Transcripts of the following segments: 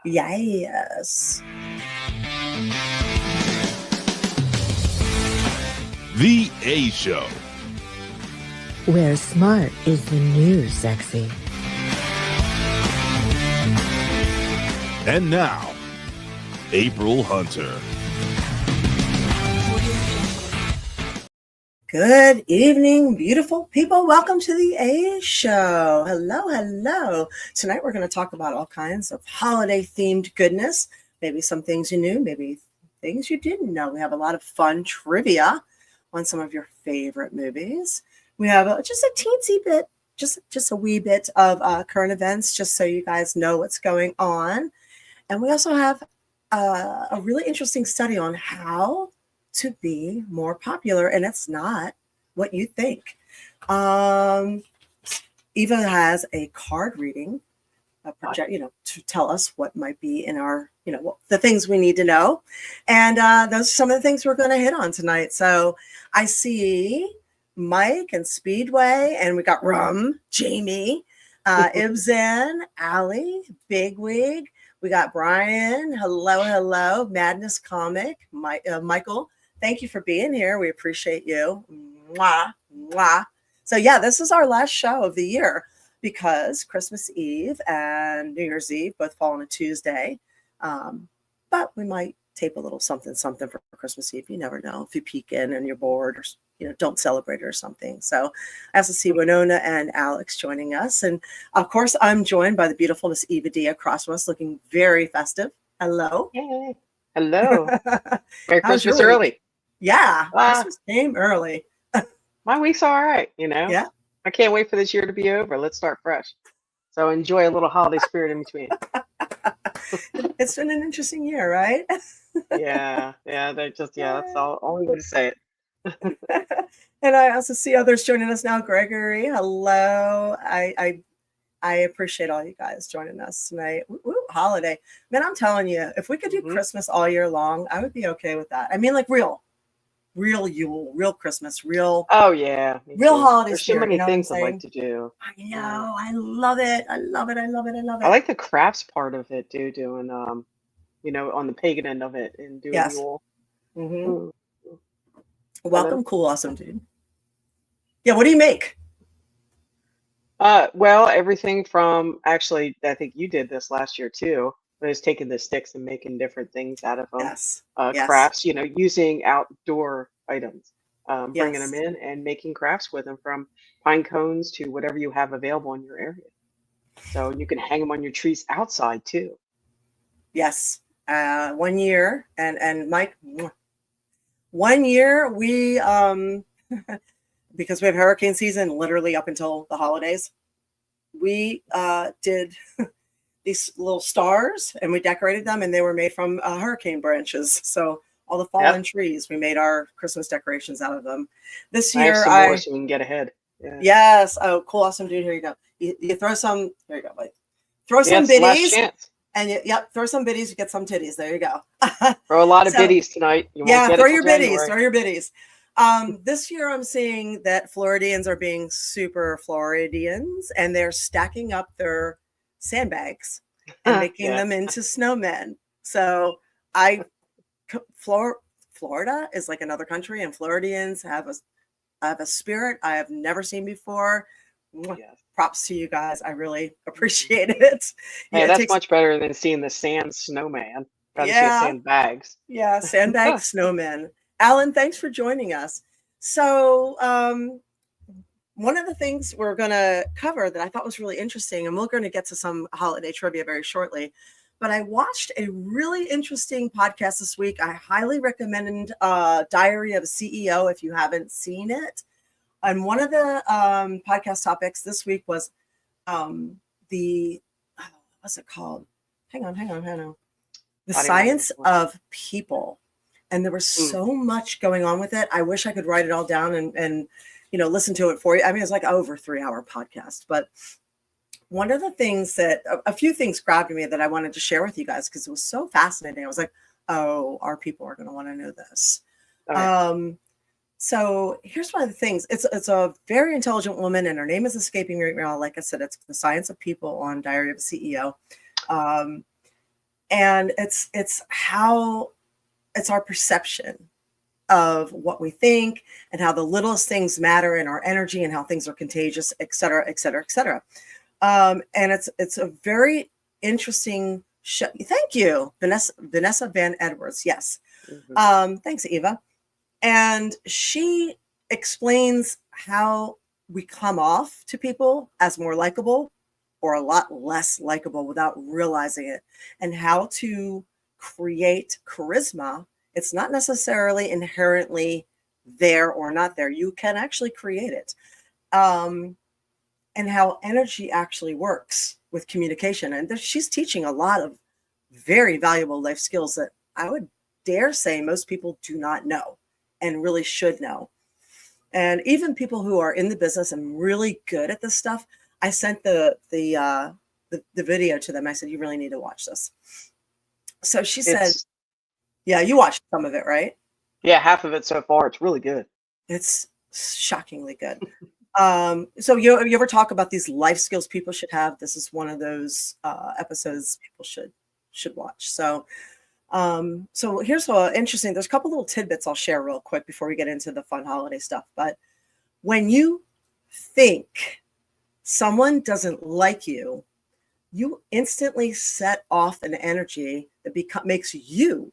Yes. The A Show. Where smart is the new sexy. And now, April Hunter. Good evening, beautiful people. Welcome to the A Show. Hello, hello. Tonight we're going to talk about all kinds of holiday-themed goodness. Maybe some things you knew, maybe things you didn't know. We have a lot of fun trivia on some of your favorite movies. We have just a teensy bit, just a wee bit of current events, just so you guys know what's going on. And we also have a really interesting study on how to be more popular, and it's not what you think. Eva has a card reading, a project, to tell us what might be in our, the things we need to know. And those are some of the things we're going to hit on tonight. So I see Mike and Speedway, and we got Rum, Jamie, Ibzen, Allie, Bigwig. We got Brian. Hello, hello. Madness Comic, Michael. Thank you for being here. We appreciate you. Mwah, mwah. So yeah, this is our last show of the year because Christmas Eve and New Year's Eve both fall on a Tuesday. But we might tape a little something for Christmas Eve. You never know if you peek in and you're bored or don't celebrate it or something. So I also see Winona and Alex joining us. And of course, I'm joined by the beautiful Miss Eva D across from us, looking very festive. Hello. Yay. Hello. Merry How's your Christmas week? early. Yeah, Christmas came early. My week's all right, Yeah. I can't wait for this year to be over. Let's start fresh. So enjoy a little holiday spirit in between. It's been an interesting year, right? Yeah, that's all only way to say it. And I also see others joining us now. Gregory, hello. I appreciate all you guys joining us tonight. Woo, holiday. Man, I'm telling you, if we could do Christmas all year long, I would be okay with that. I mean, like real Yule, real Christmas, real holiday There's spirit. so many what things I'm I'd like saying? to do. I know. I love it. I love it. I like the crafts part of it too, doing on the pagan end of it and doing Yes. Yule. Mm-hmm. Welcome, cool, awesome dude. Yeah, what do you make? Well, everything from actually, I think you did this last year too. I was taking the sticks and making different things out of them. Yes. Crafts, using outdoor items, bringing them Yes. in and making crafts with them, from pine cones to whatever you have available in your area. So you can hang them on your trees outside too. Yes. 1 year, and Mike, 1 year we because we have hurricane season literally up until the holidays, we did these little stars and we decorated them, and they were made from hurricane branches. So all the fallen trees, we made our Christmas decorations out of them. This year, I have some more so we can get ahead. Yeah. Yes. Oh, cool, awesome dude. Here you go. You throw some. There you go. Like, throw some Last biddies. chance. And throw some biddies. You get some titties. There you go. Throw a lot of biddies tonight. You won't get throw it your till biddies. January. Throw your biddies. This year, I'm seeing that Floridians are being super Floridians, and they're stacking up their sandbags and making them into snowmen. So Florida is like another country, and Floridians have a spirit I have never seen before. Yes. Props to you guys. I really appreciate it. Yeah, that's much better than seeing the sand snowman. Rather see sandbags. Yeah, sandbag snowmen. Alan, thanks for joining us. So one of the things we're going to cover that I thought was really interesting, and we're going to get to some holiday trivia very shortly, but I watched a really interesting podcast this week. I highly recommend Diary of a CEO if you haven't seen it. And one of the podcast topics this week was what's it called? Hang on. The science of people. And there was so much going on with it. I wish I could write it all down and listen to it for you. I mean, it's like over 3-hour podcast, but one of the things that a few things grabbed me that I wanted to share with you guys because it was so fascinating. I was like, oh, our people are going to want to know this. Right. So here's one of the things. It's a very intelligent woman, and her name is escaping me right now. Like I said, it's The Science of People on Diary of a CEO. And it's how it's our perception of what we think and how the littlest things matter in our energy and how things are contagious, et cetera, et cetera, et cetera. And it's a very interesting show. Thank you, Vanessa Van Edwards. Yes. Thanks, Eva. And she explains how we come off to people as more likable or a lot less likable without realizing it, and how to create charisma. It's not necessarily inherently there or not there. You can actually create it. And how energy actually works with communication. And she's teaching a lot of very valuable life skills that I would dare say most people do not know and really should know. And even people who are in the business and really good at this stuff, I sent the video to them. I said, you really need to watch this. So she said, yeah, you watched some of it, right? Yeah, half of it so far. It's really good. It's shockingly good. So you ever talk about these life skills people should have? This is one of those episodes people should watch. So here's what interesting. There's a couple little tidbits I'll share real quick before we get into the fun holiday stuff. But when you think someone doesn't like you, you instantly set off an energy that makes you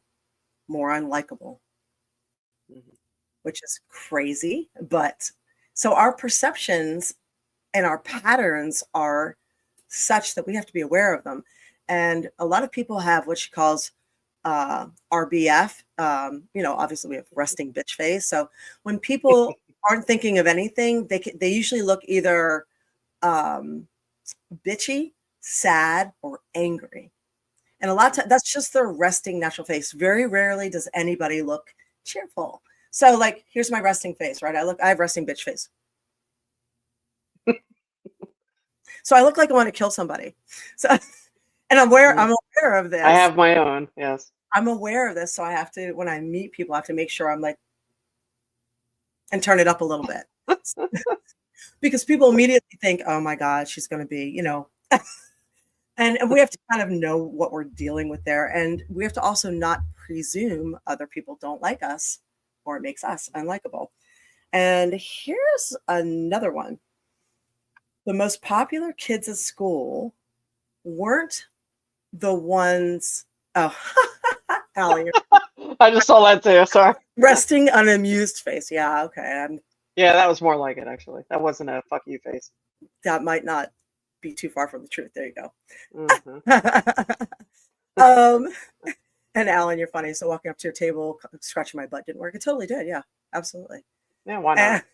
more unlikable, which is crazy. But so our perceptions and our patterns are such that we have to be aware of them. And a lot of people have what she calls RBF. Obviously we have resting bitch face. So when people aren't thinking of anything, they usually look either bitchy, sad, or angry. And a lot of times that's just their resting natural face. Very rarely does anybody look cheerful. So like, here's my resting face, right? I have resting bitch face. So I look like I want to kill somebody. So, and I'm aware of this. I have my own, yes. I'm aware of this. So I have to, when I meet people, I have to make sure I'm like, and turn it up a little bit. Because people immediately think, oh my God, she's going to be, and we have to kind of know what we're dealing with there. And we have to also not presume other people don't like us or it makes us unlikable. And here's another one. The most popular kids at school weren't the ones, Allie, I just saw that too, sorry. resting unamused face. Yeah, okay. Yeah, that was more like it, actually. That wasn't a fuck you face. That might not be too far from the truth. There you go. And Alan, you're funny. So walking up to your table, scratching my butt didn't work. It totally did. Yeah, absolutely. Yeah, why not?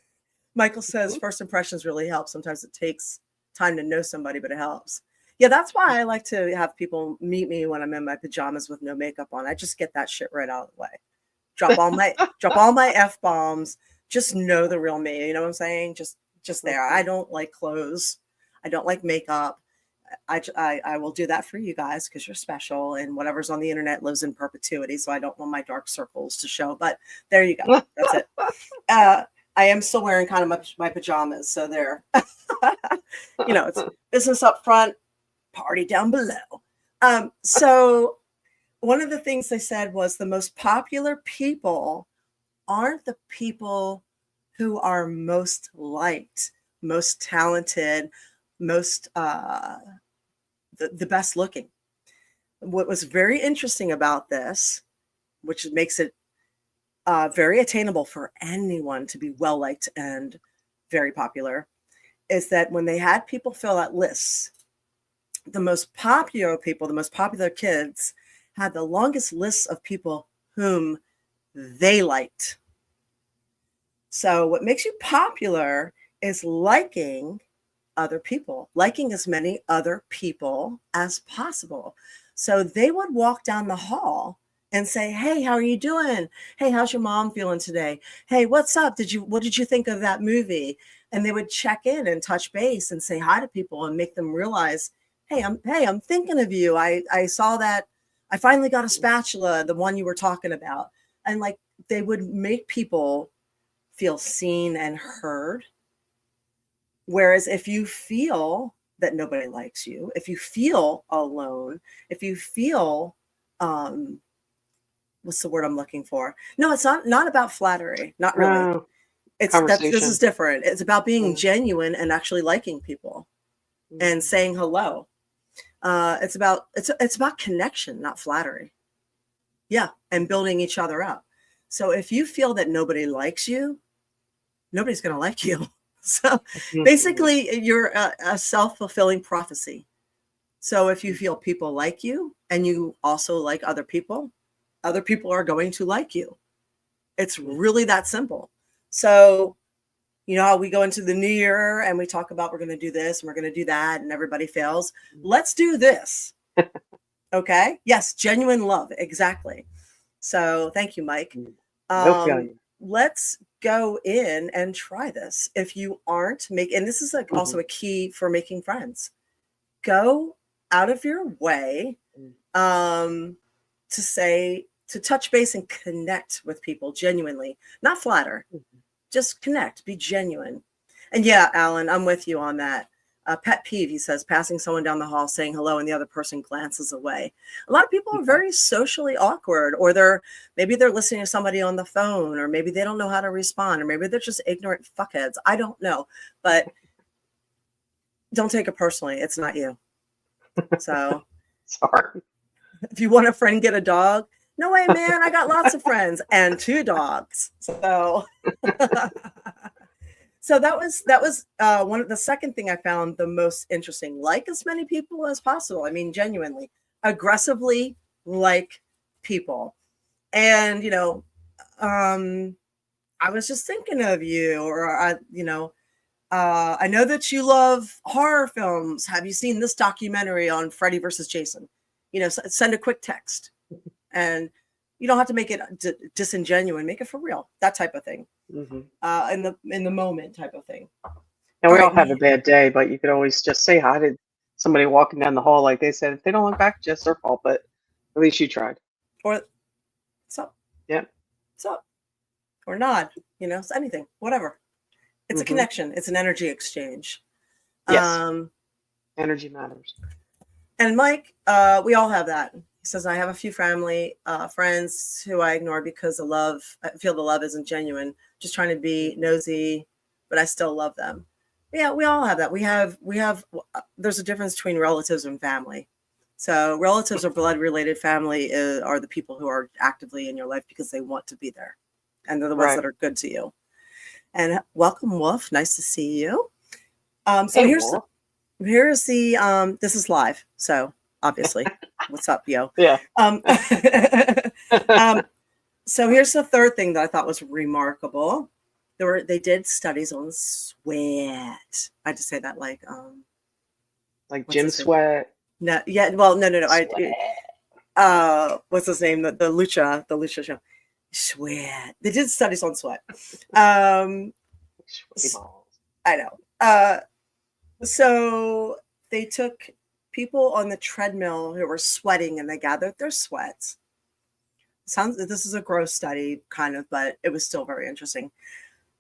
Michael says first impressions really help. Sometimes it takes time to know somebody, but it helps. Yeah, that's why I like to have people meet me when I'm in my pajamas with no makeup on. I just get that shit right out of the way. Drop all my F-bombs. Just know the real me. You know what I'm saying? Just there. I don't like clothes. I don't like makeup. I will do that for you guys because you're special, and whatever's on the internet lives in perpetuity. So I don't want my dark circles to show. But there you go. That's it. I am still wearing kind of my pajamas. So there. It's business up front, party down below. So one of the things they said was the most popular people aren't the people who are most liked, most talented, most the best looking. What was very interesting about this, which makes it very attainable for anyone to be well liked and very popular, is that when they had people fill out lists, the most popular people, the most popular kids, had the longest lists of people whom they liked. So what makes you popular is liking other people, liking as many other people as possible. So they would walk down the hall and say, hey, how are you doing? Hey, how's your mom feeling today? Hey, what's up? What did you think of that movie? And they would check in and touch base and say hi to people and make them realize, hey, I'm thinking of you. I saw that. I finally got a spatula, the one you were talking about. And like, they would make people feel seen and heard. Whereas if you feel that nobody likes you, if you feel alone, if you feel what's the word I'm looking for? No, it's not about flattery. Not really. No, This conversation. is different. It's about being Mm. genuine and actually liking people and saying hello. It's about connection, not flattery. Yeah, and building each other up. So if you feel that nobody likes you, nobody's going to like you. So Mhm. basically, you're a self-fulfilling prophecy. So if you feel people like you and you also like other people are going to like you. It's really that simple. So, you know how we go into the new year and we talk about we're going to do this and we're going to do that and everybody fails. Let's do this. Okay. Yes. Genuine love. Exactly. So thank you, Mike. No failure. Let's go in and try this. If you aren't making, and this is like also a key for making friends, go out of your way to touch base and connect with people genuinely, not flatter, just connect, be genuine. And yeah, Alan, I'm with you on that. Pet peeve, he says, passing someone down the hall saying hello and the other person glances away. A lot of people are very socially awkward, or maybe they're listening to somebody on the phone, or maybe they don't know how to respond, or maybe they're just ignorant fuckheads. I don't know, but don't take it personally. It's not you. So Sorry. if you want a friend, get a dog. No way, man. I got lots of friends and 2 dogs. So so that was one of the second thing I found the most interesting. Like as many people as possible. I mean, genuinely, aggressively like people. And, I was just thinking of you, or I know that you love horror films. Have you seen this documentary on Freddy versus Jason? Send a quick text, and you don't have to make it disingenuous. Make it for real. That type of thing. In the moment type of thing. And we all right. have a bad day, but you could always just say hi to somebody walking down the hall. Like they said, if they don't look back, it's just their fault. But at least you tried. Or so. Yeah. So. Or nod. It's anything. Whatever. It's a connection. It's an energy exchange. Yes. Energy matters. And Mike, we all have that. He says, I have a few family friends who I ignore because I feel the love isn't genuine. Just trying to be nosy, but I still love them. Yeah, we all have that. We have. There's a difference between relatives and family. So relatives or blood related family are the people who are actively in your life because they want to be there, and they're the ones that are good to you. And welcome, Wolf. Nice to see you. So hey, here's the this is live, so obviously. What's up, yo? Yeah. So here's the third thing that I thought was remarkable. They did studies on sweat. I had to say that like Jim Sweat. No, yeah. Well, no. What's his name? The Lucha show. Sweat. They did studies on sweat. I know. So they took people on the treadmill who were sweating and they gathered their sweat. This is a gross study kind of, but it was still very interesting.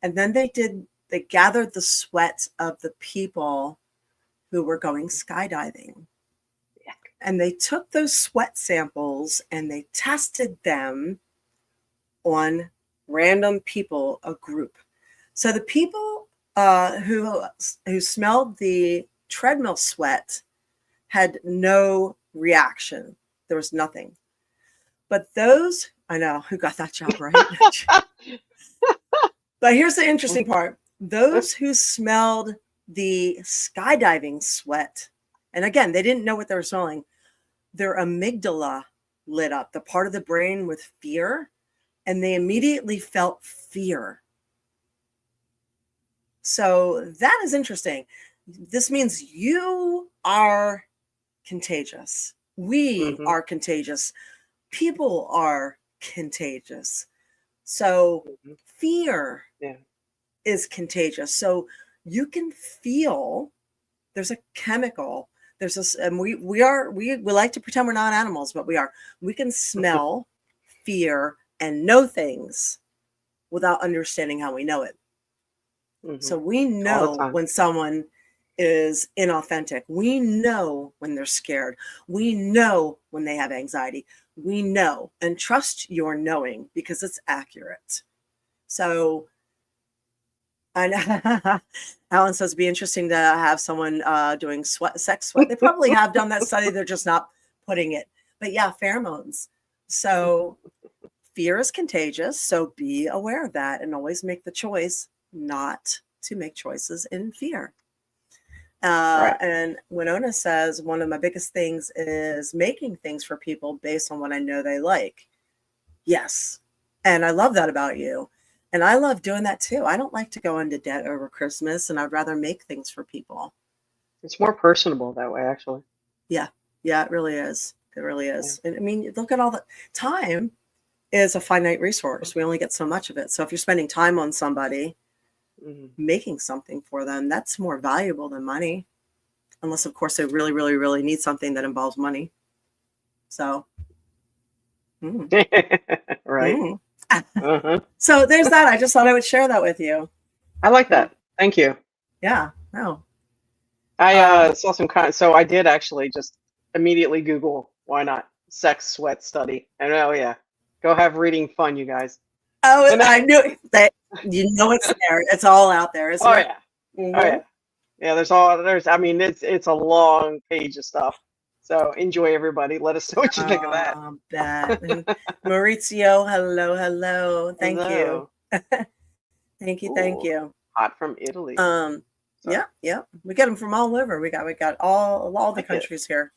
And then they gathered the sweat of the people who were going skydiving. Yeah. And they took those sweat samples and they tested them on random people, a group. So the people who smelled the treadmill sweat had no reaction. There was nothing. But those, I know, who got that job right? But here's the interesting part. Those who smelled the skydiving sweat, and again, they didn't know what they were smelling, their amygdala lit up, the part of the brain with fear, and they immediately felt fear. So that is interesting. This means you are contagious. We are contagious. People are contagious. So fear is contagious. So you can feel there's a chemical. There's this, and we like to pretend we're not animals, but we are. We can smell fear and know things without understanding how we know it. So we know when someone is inauthentic. We know when they're scared. We know when they have anxiety. We know, and trust your knowing because it's accurate. So I know Alan says it'd be interesting to have someone doing sex sweat. They probably have done that study. They're just not putting it. But yeah, pheromones. So fear is contagious. So be aware of that and always make the choice not to make choices in fear. Right. And Winona says, one of my biggest things is making things for people based on what I know they like. Yes. And I love that about you. And I love doing that too. I don't like to go into debt over Christmas, and I'd rather make things for people. It's more personable that way, actually. Yeah. Yeah, it really is. It really is. And I mean, look at all the time is a finite resource. We only get so much of it. So if you're spending time on somebody, making something for them, that's more valuable than money. Unless, of course, they really, really, really need something that involves money. So, right. So there's that. I just thought I would share that with you. I like that. Thank you. Yeah. No. I saw some so I did actually just immediately Google why not sex sweat study. And oh yeah, go have reading fun, you guys. Oh, and I knew that. You know it's there. It's all out there. Isn't it? Yeah. Oh yeah. Yeah. There's. I mean, it's a long page of stuff. So enjoy, everybody. Let us know what you think of that. Bet. Maurizio, hello. Thank you. Thank you. Hot from Italy. Yeah. We get them from all over. We got all the countries here.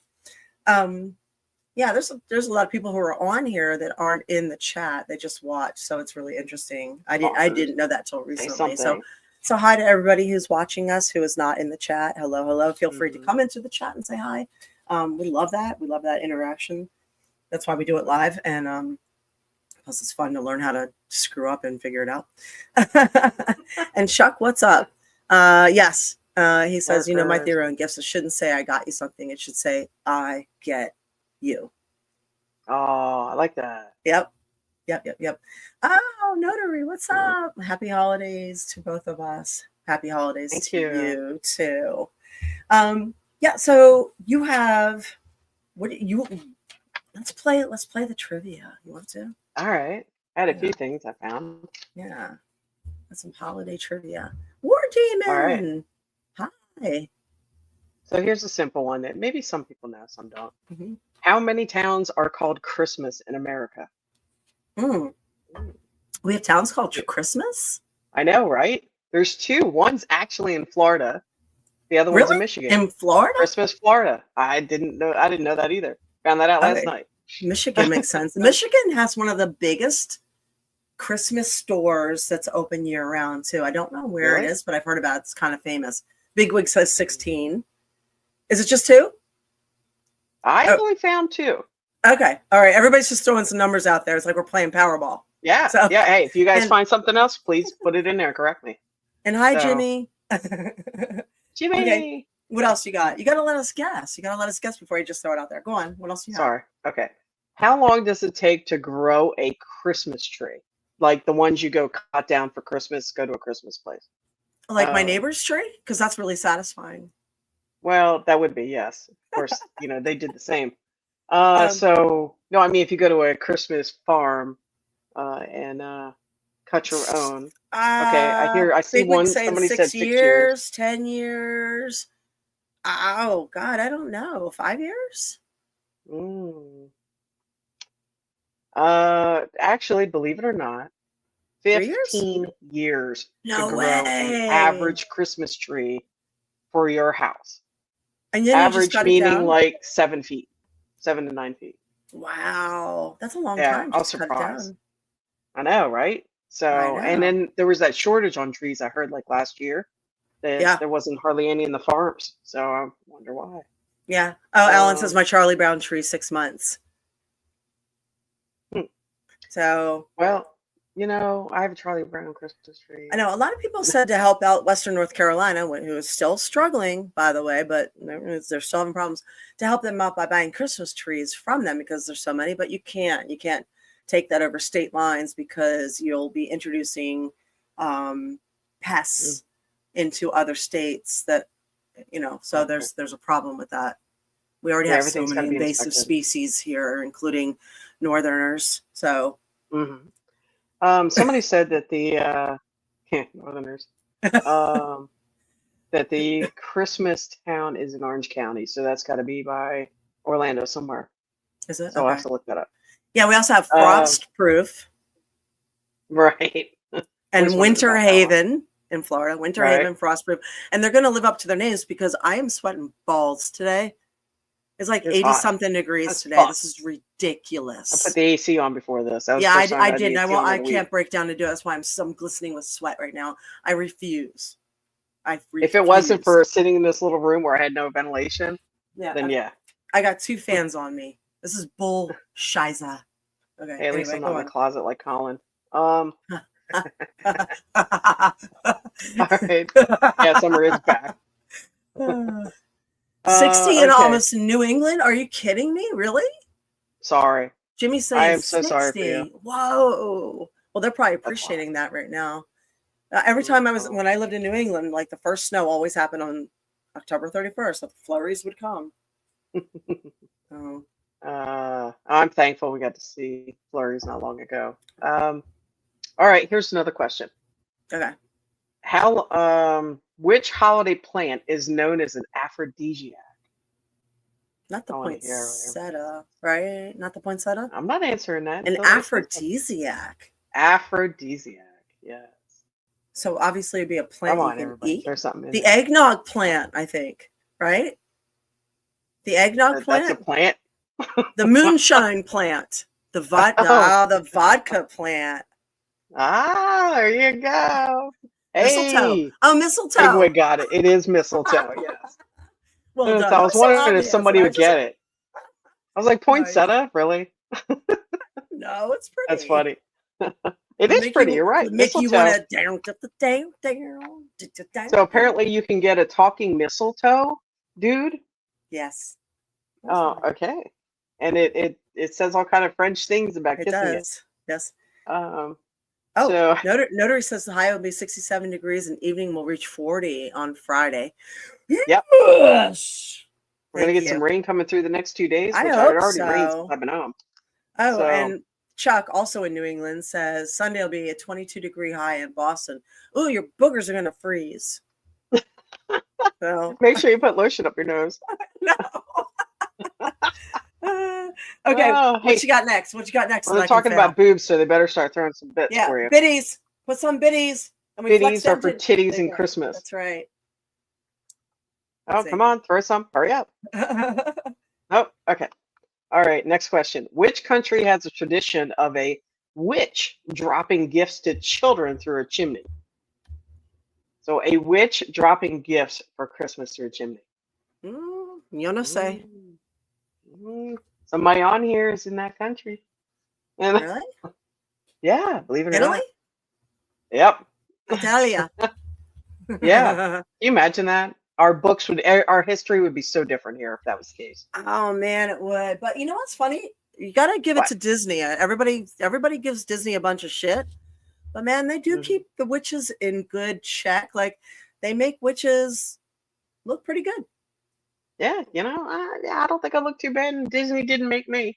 Yeah, there's a lot of people who are on here that aren't in the chat. They just watch, so it's really interesting. I didn't know that till recently. So hi to everybody who's watching us who is not in the chat. Hello. Feel free to come into the chat and say hi. We love that. We love that interaction. That's why we do it live, and plus it's fun to learn how to screw up and figure it out. And Chuck, what's up? Yes. He says, my theory on gifts, it shouldn't say I got you something. It should say I get you. Oh, I like that. Yep. Oh, Notary, what's up? Happy holidays to both of us. Happy holidays to you too. Yeah, so you have let's play the trivia. You want to? All right. I had a few things I found. Yeah. That's some holiday trivia. War Demon. All right. Hi. So here's a simple one that maybe some people know, some don't. How many towns are called Christmas in America? We have towns called Christmas? I know, right? There's two. One's actually in Florida. The other one's in Michigan. In Florida? Christmas, Florida. I didn't know that either. Found that out last night. Michigan makes sense. Michigan has one of the biggest Christmas stores that's open year round too. I don't know where it is, but I've heard about it. It's kind of famous. Bigwig says 16. Is it just 2? I only found 2. Okay. All right. Everybody's just throwing some numbers out there. It's like we're playing Powerball. Yeah. So, yeah. Hey, if you guys find something else, please put it in there. Correct me. And hi, Jimmy. Jimmy. Okay. What else you got? You got to let us guess. Before you just throw it out there. Go on. What else you have? Sorry. Okay. How long does it take to grow a Christmas tree? Like the ones you go cut down for Christmas, go to a Christmas place. Like my neighbor's tree? Because that's really satisfying. Well, that would be, yes. Of course, they did the same. So, no, I mean, if you go to a Christmas farm and cut your own. Okay, I see one. Somebody said 6 years. 10 years. Oh, God, I don't know. 5 years? Actually, believe it or not, 15 years no to grow way. an average Christmas tree for your house. And then average meaning like 7 feet, 7 to 9 feet. Wow, that's a long time. I was surprised. I know, right? So, and then there was that shortage on trees. I heard like last year that there wasn't hardly any in the farms. So I wonder why. Yeah. Oh, Alan says my Charlie Brown tree 6 months. So, well, I have a Charlie Brown Christmas tree. I know a lot of people said to help out Western North Carolina, who is still struggling, by the way, but they're still having problems, to help them out by buying Christmas trees from them because there's so many. But you can't take that over state lines because you'll be introducing pests into other states that So Okay. there's a problem with that. We already Yeah, have so everything's gotta many be invasive inspected. species here, including northerners. So Somebody said that the Northerners, um, that the Christmas town is in Orange County, so that's got to be by Orlando somewhere. is it So I'll have okay? to look that up. Yeah, we also have Um, frost proof right. and Always wondered Winter about that one. Haven in Florida. Winter Right. Haven frost proof, and they're going to live up to their names because I am sweating balls today. It's like It's 80 hot. something degrees That's today. fun. This is I ridiculous. put the AC on before this. That was Yeah, the first time I I had the didn't. AC on I in a week. can't break down to do it. That's why I'm glistening with sweat right now. I refuse. If it wasn't for sitting in this little room where I had no ventilation, yeah, then yeah. I got 2 fans on me. This is bull shiza. Okay. Hey, at least Anyway, I'm not go in the closet like Colin. All on. right. Yeah, summer is back. 60 in Okay. almost New England? Are you kidding me? Really? Sorry. Jimmy's I saying am so 60. sorry for you. Whoa. Well, they're probably That's wild. appreciating that right now. Every time when I lived in New England, like the first snow always happened on October 31st. So the flurries would come. I'm thankful we got to see flurries not long ago. All right, here's another question. Okay. Which holiday plant is known as an aphrodisiac? Not the I wanna hear poinsettia, right? Not the poinsettia? I'm not answering that. An until they say so. aphrodisiac. Aphrodisiac, yes. So obviously it'd be a plant Come you on, can everybody. eat. There's something in The there. eggnog plant, I think, right? The eggnog That's a plant? plant? The moonshine plant. The vodka plant. There you go. Mistletoe. Hey, Oh, mistletoe. Bigwig got it. It is mistletoe, yes. Well Yes, done. I was That's so wondering if obvious, somebody and would get it. I was like, poinsettia? Really? No, it's pretty. That's funny. It is pretty, you're right. Make you Mistletoe. want to down. So apparently you can get a talking mistletoe, dude. Yes. Oh, okay. And it says all kind of French things about It kissing does. Yes. it. So Notary says the high will be 67 degrees and evening will reach 40 on Friday. Yep. Yes. We're gonna get some rain coming through the next 2 days, I which hope it already rains so. since I've been home. Oh, So- and Chuck, also in New England, says Sunday will be a 22-degree high in Boston. Ooh, your boogers are going to freeze. So Make sure you put lotion up your nose. no. Okay, Oh, hey, what you got next? What you got next? well, they're talking about boobs, so they better start throwing some bits for you. biddies. Put some biddies. And we flex Biddies are them for to- titties There you and go. Christmas. That's right. Oh, Let's see. come on, throw some. Hurry up. Oh, okay. All right, next question. Which country has a tradition of a witch dropping gifts to children through a chimney? So a witch dropping gifts for Christmas through a chimney. Yo no sé. Somebody on here is in that country. And Really? yeah, believe it or Italy? not. Yep. Italia. Yeah. Can you imagine that? Our history would be so different here if that was the case. Oh man, it would. But you know what's funny? You gotta give What? it to Disney. Everybody gives Disney a bunch of shit. But man, they do keep the witches in good check. Like they make witches look pretty good. Yeah, I don't think I look too bad, and Disney didn't make me.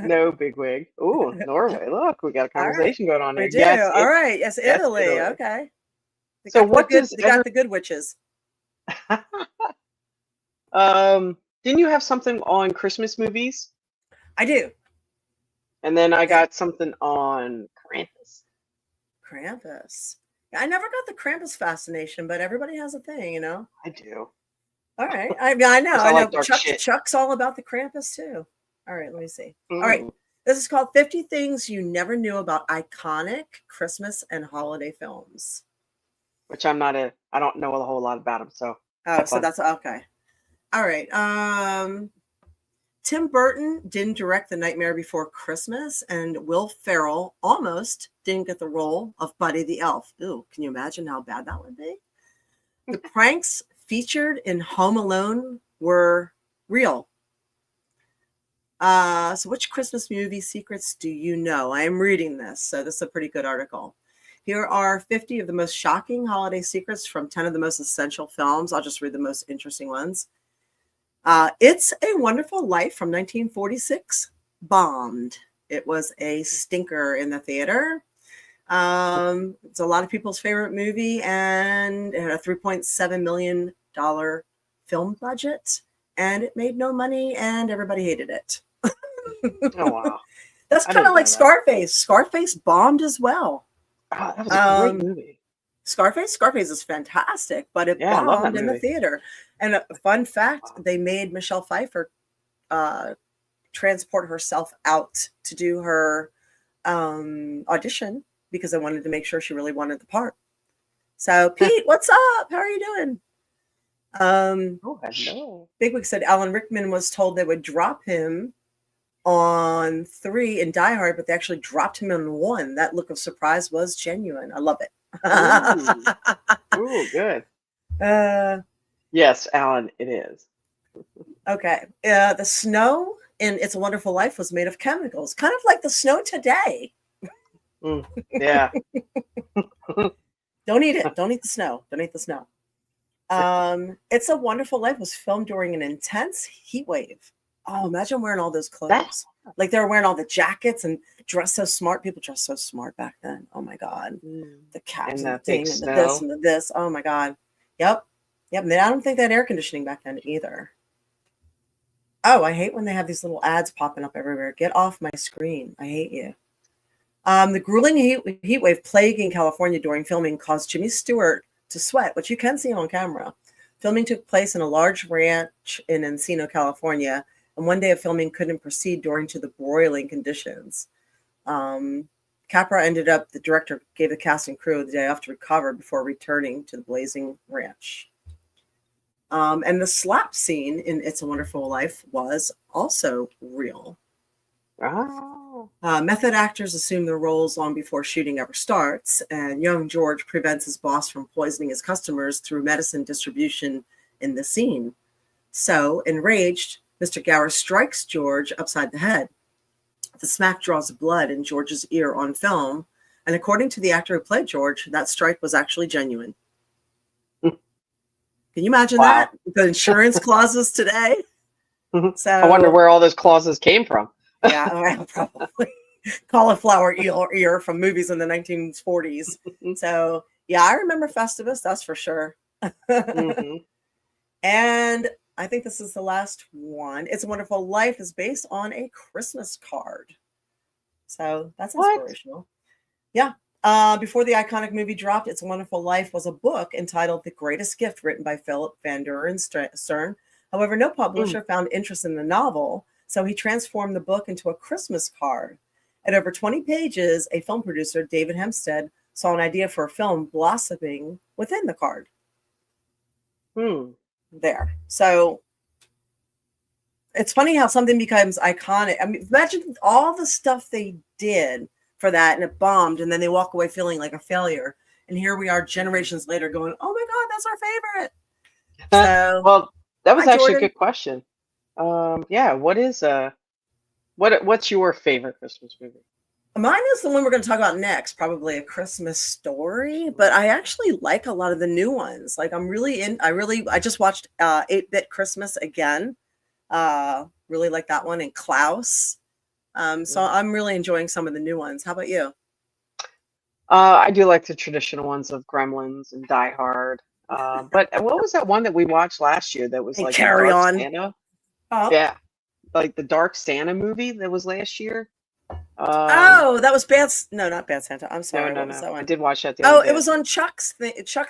No, bigwig. Ooh, Norway. Look, we got a conversation going on We there. do. Yes, All right. Yes, yes, Italy. Italy. Okay. They So got the what good, does they got the good witches. Didn't you have something on Christmas movies? I do. And then I got something on Krampus. Krampus. I never got the Krampus fascination, but everybody has a thing, you know. I do. All right. I know. I like I know. dark shit. Chuck's all about the Krampus too. All right. Let me see. All right. This is called 50 Things You Never Knew About Iconic Christmas and Holiday Films. Which I don't know a whole lot about them. So. Oh, so that's okay. All right. Tim Burton didn't direct The Nightmare Before Christmas, and Will Ferrell almost didn't get the role of Buddy the Elf. Ooh, can you imagine how bad that would be? The pranks featured in Home Alone were real. So which Christmas movie secrets do you know? I am reading this, so this is a pretty good article. Here are 50 of the most shocking holiday secrets from 10 of the most essential films. I'll just read the most interesting ones. It's a Wonderful Life from 1946 bombed. It was a stinker in the theater. It's a lot of people's favorite movie, and it had a $3.7 million film budget, and it made no money, and everybody hated it. Oh wow, That's I kind didn't of know like that. Scarface. Scarface bombed as well. Oh, that was a great movie. Scarface is fantastic, but it Yeah, I love that bombed in the movie. theater. And a fun fact, they made Michelle Pfeiffer transport herself out to do her audition because they wanted to make sure she really wanted the part. So, Pete, what's up? How are you doing? Oh, I know. Bigwig said Alan Rickman was told they would drop him on 3 in Die Hard, but they actually dropped him in 1. That look of surprise was genuine. I love it. Ooh, good. uh, Yes, Alan, it is. okay. The snow in It's a Wonderful Life was made of chemicals, kind of like the snow today. Yeah. Don't eat it. Don't eat the snow. Don't eat the snow. It's a Wonderful Life was filmed during an intense heat wave. Oh, imagine wearing all those clothes. Like they were wearing all the jackets and dressed so smart. People dressed so smart back then. Oh my God. The caps and the that fake thing and the this and the this. Oh my God. Yep. Yep. And I don't think they had air conditioning back then either. Oh, I hate when they have these little ads popping up everywhere. Get off my screen. I hate you. The grueling heat wave plaguing California during filming caused Jimmy Stewart to sweat, which you can see on camera. Filming took place in a large ranch in Encino, California, and one day of filming couldn't proceed due to the broiling conditions. The director gave the cast and crew the day off to recover before returning to the blazing ranch. And the slap scene in It's a Wonderful Life was also real. Oh. Method actors assume their roles long before shooting ever starts, and young George prevents his boss from poisoning his customers through medicine distribution in the scene. So, enraged, Mr. Gower strikes George upside the head. The smack draws blood in George's ear on film, and according to the actor who played George, that strike was actually genuine. Can you imagine that? The insurance clauses today? So, I wonder where all those clauses came from. Yeah, probably. Cauliflower ear from movies in the 1940s. So, yeah, I remember Festivus, that's for sure. And I think this is the last one. It's a Wonderful Life is based on a Christmas card. So that's inspirational. Yeah. Before the iconic movie dropped, It's a Wonderful Life was a book entitled The Greatest Gift, written by Philip Van Doren Stern. However, no publisher found interest in the novel, so he transformed the book into a Christmas card. At over 20 pages, a film producer, David Hempstead, saw an idea for a film blossoming within the card. There. So it's funny how something becomes iconic. I mean, imagine all the stuff they did for that and it bombed, and then they walk away feeling like a failure. And here we are generations later going, oh my God, that's our favorite. So, well, that was actually Jordan. a good question. Yeah, what's your favorite Christmas movie? Mine is the one we're going to talk about next, probably A Christmas Story, but I actually like a lot of the new ones. Like I just watched 8-Bit Christmas again. Really like that one, and Klaus. So I'm really enjoying some of the new ones. How about you? I do like the traditional ones of Gremlins and Die Hard. But what was that one that we watched last year that was And like Carry Dark On. Santa? Oh. Yeah, like the Dark Santa movie that was last year. That was Bad. No, not Bad Santa. I'm sorry. No. What was that one? I did watch that the other day. It was on Chuck's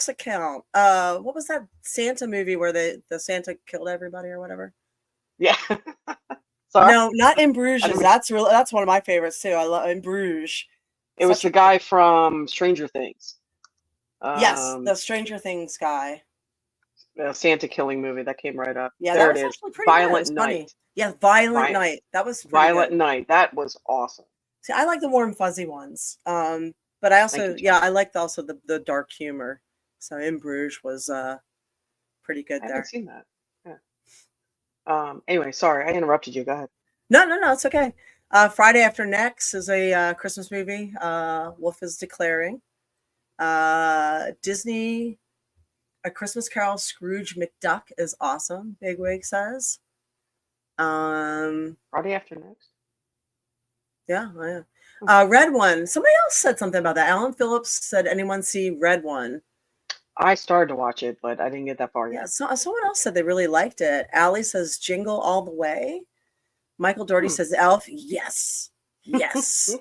account. What was that Santa movie where the Santa killed everybody or whatever? Yeah. Sorry. No, not In Bruges. That's one of my favorites too. I love In Bruges. It was the guy from Stranger Things. Yes, the Stranger Things guy. The Santa killing movie that came right up. Yeah, there that was it is. actually pretty Violent good. Night. Funny. Yeah, Violent Night. That was Violent good. Night. That was awesome. See, I like the warm fuzzy ones. But I also I liked also the dark humor. So In Bruges was pretty good I there. haven't seen that. Yeah. Anyway, sorry, I interrupted you. Go ahead. No, it's okay. Friday After Next is a Christmas movie. Wolf is Declaring. Disney, A Christmas Carol, Scrooge McDuck is awesome, Bigwig says. Friday after next. Yeah, Red One. Somebody else said something about that. Alan Phillips said, anyone see Red One? I started to watch it, but I didn't get that far Yeah, yet. so someone else said they really liked it. Allie says Jingle All the Way. Michael Doherty says Elf. Yes. Yes.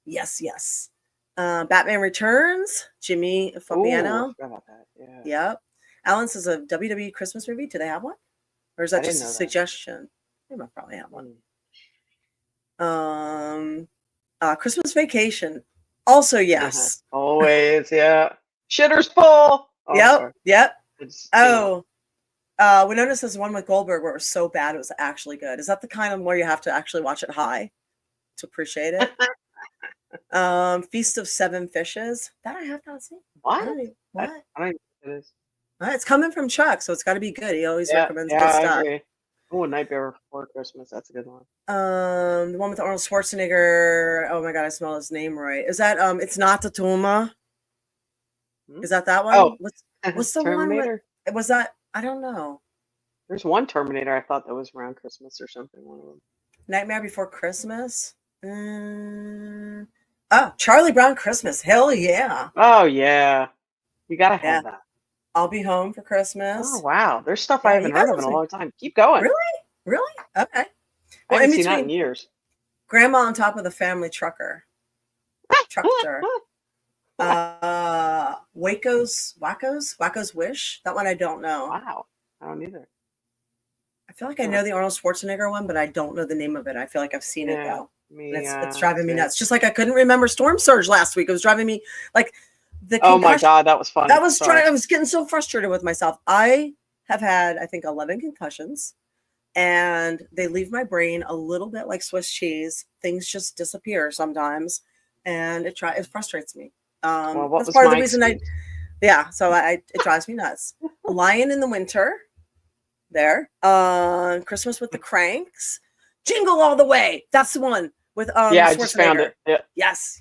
yes. Batman Returns. Jimmy Fabiano. I forgot about that. Yeah. Yep. Alan says a WWE Christmas movie. Do they have one? Or is that just a suggestion? They might probably have one. Christmas Vacation. Also, yes. Always, yeah. Shitter's full. Yep. It's, Winona says one with Goldberg where it was so bad it was actually good. Is that the kind of where you have to actually watch it high to appreciate it? Feast of Seven Fishes. That I have not seen. What? I don't even know what it is. It's coming from Chuck, so it's got to be good. He always recommends good stuff. I agree. Oh, Nightmare Before Christmas. That's a good one. The one with Arnold Schwarzenegger. Oh my god, I smell his name right. Is that It's Not the Tuma? Is that one? Oh, what's the Terminator? one? Was that? I don't know. There's one Terminator I thought that was around Christmas or something. One of them. Nightmare Before Christmas. Charlie Brown Christmas. Hell yeah. Oh yeah. You gotta have that. I'll Be Home for Christmas. Oh wow. There's stuff I haven't heard of in a long time. Keep going. Really? Okay. I haven't seen that in years. Grandma on Top of the Family Trucker. Truckster. Wacko's Wish. That one I don't know. Wow. I don't either. I feel like I know the Arnold Schwarzenegger one, but I don't know the name of it. I feel like I've seen it though. It's driving me nuts. Just like I couldn't remember Storm Surge last week. It was driving me like oh my god, that was fun. That was I was getting so frustrated with myself. I have had, I think, 11 concussions, and they leave my brain a little bit like Swiss cheese. Things just disappear sometimes, and it frustrates me. That's part of the reason so it drives me nuts. Lion in the Winter. There. Christmas with the Cranks. Jingle All the Way. That's the one with I just found it. Yeah. Yes.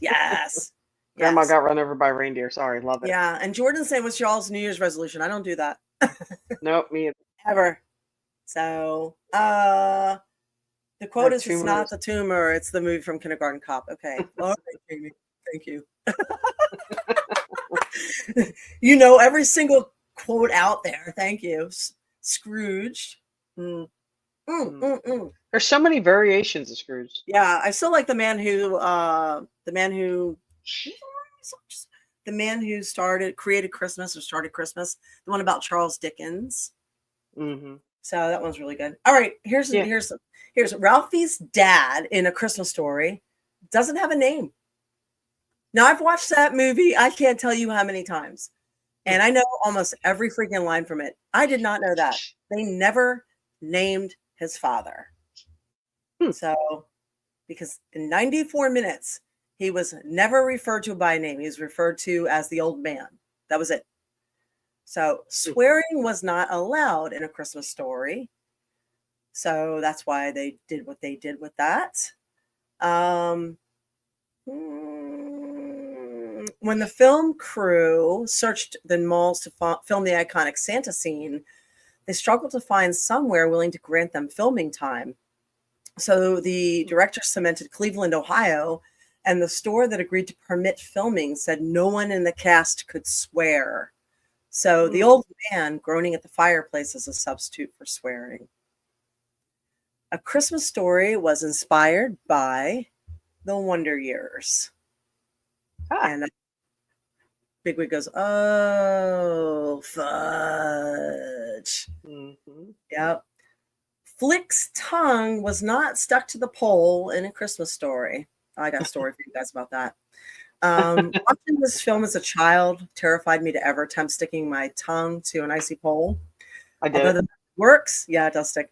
Grandma got run over by reindeer. Sorry, love it. Yeah, and Jordan saying, what's y'all's New Year's resolution? I don't do that. Nope, me ever. So the quote is It's Not the Tumor, it's the movie from Kindergarten Cop. Okay. All right, Jamie. Thank you. You know every single quote out there. Thank you. Scrooge. There's so many variations of Scrooge. Yeah, I still like the man who created Christmas or started Christmas. The one about Charles Dickens. Mm-hmm. So that one's really good. All right, here's Ralphie's dad in A Christmas Story. Doesn't have a name. Now I've watched that movie. I can't tell you how many times. And I know almost every freaking line from it. I did not know that. They never named his father. So, because in 94 minutes, he was never referred to by name. He was referred to as the old man. That was it. So swearing was not allowed in A Christmas Story. So that's why they did what they did with that. When the film crew searched the malls to film the iconic Santa scene, they struggled to find somewhere willing to grant them filming time. So the director cemented Cleveland, Ohio, and the store that agreed to permit filming said no one in the cast could swear. So the old man groaning at the fireplace is a substitute for swearing. A Christmas Story was inspired by the Wonder Years. And Bigwig goes, oh, fudge. Mm-hmm. Yep. Flick's tongue was not stuck to the pole in A Christmas Story. I got a story for you guys about that. Watching this film as a child terrified me to ever attempt sticking my tongue to an icy pole. I did. Although it works. Yeah, it does stick.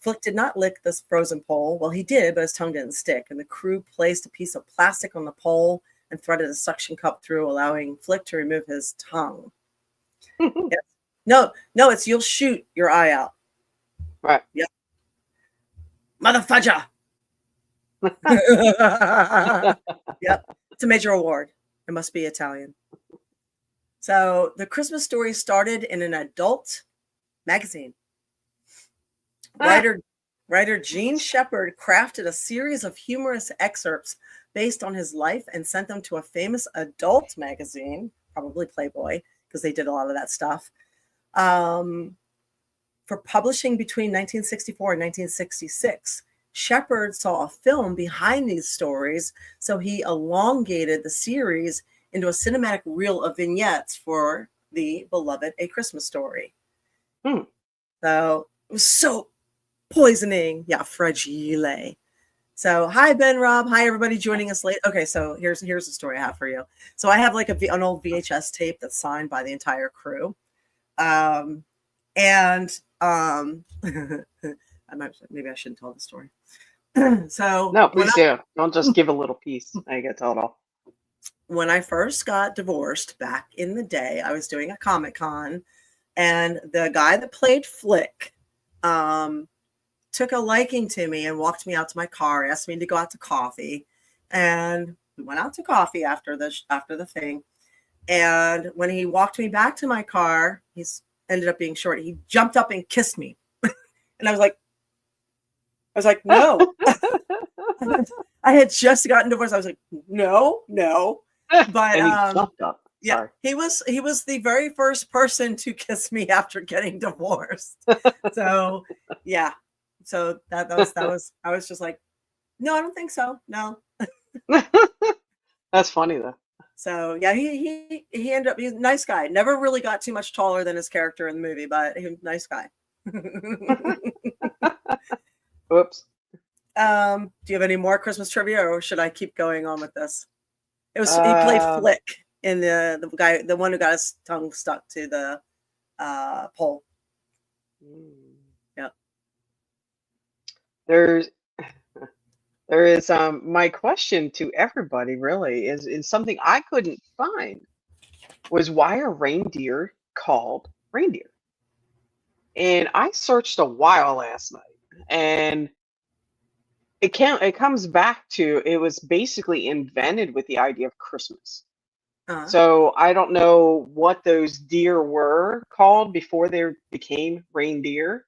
Flick did not lick this frozen pole. Well, he did, but his tongue didn't stick. And the crew placed a piece of plastic on the pole and threaded a suction cup through, allowing Flick to remove his tongue. Yes. No, it's you'll shoot your eye out. Right. Yep. Motherfudger. Yep. It's a major award. It must be Italian. So the Christmas story started in an adult magazine. Writer Gene Shepard crafted a series of humorous excerpts based on his life and sent them to a famous adult magazine, probably Playboy, because they did a lot of that stuff, for publishing between 1964 and 1966. Shepard saw a film behind these stories, so he elongated the series into a cinematic reel of vignettes for the beloved A Christmas Story. So it was so poisoning. Yeah, fragile. So hi, Ben, Rob. Hi, everybody joining us late. Okay, so here's the story I have for you. So I have like an old VHS tape that's signed by the entire crew. Maybe I shouldn't tell the story. So no, please do. Don't just give a little piece. I get to tell it all. When I first got divorced back in the day, I was doing a Comic-Con, and the guy that played Flick took a liking to me and walked me out to my car, asked me to go out to coffee, and we went out to coffee after the thing. And when he walked me back to my car, he's ended up being short. He jumped up and kissed me, and I was like, no. I had just gotten divorced. I was like, no. But and he jumped up. Yeah, he was the very first person to kiss me after getting divorced. So yeah, so that was I was just like, no, I don't think so. No. That's funny though. So yeah, he ended up, he's a nice guy. Never really got too much taller than his character in the movie, but he was a nice guy. Whoops. Do you have any more Christmas trivia, or should I keep going on with this? He played Flick in the one who got his tongue stuck to the pole. Yeah. There is my question to everybody really is something I couldn't find, was why are reindeer called reindeer? And I searched a while last night, and it comes back to, it was basically invented with the idea of Christmas. So I don't know what those deer were called before they became reindeer,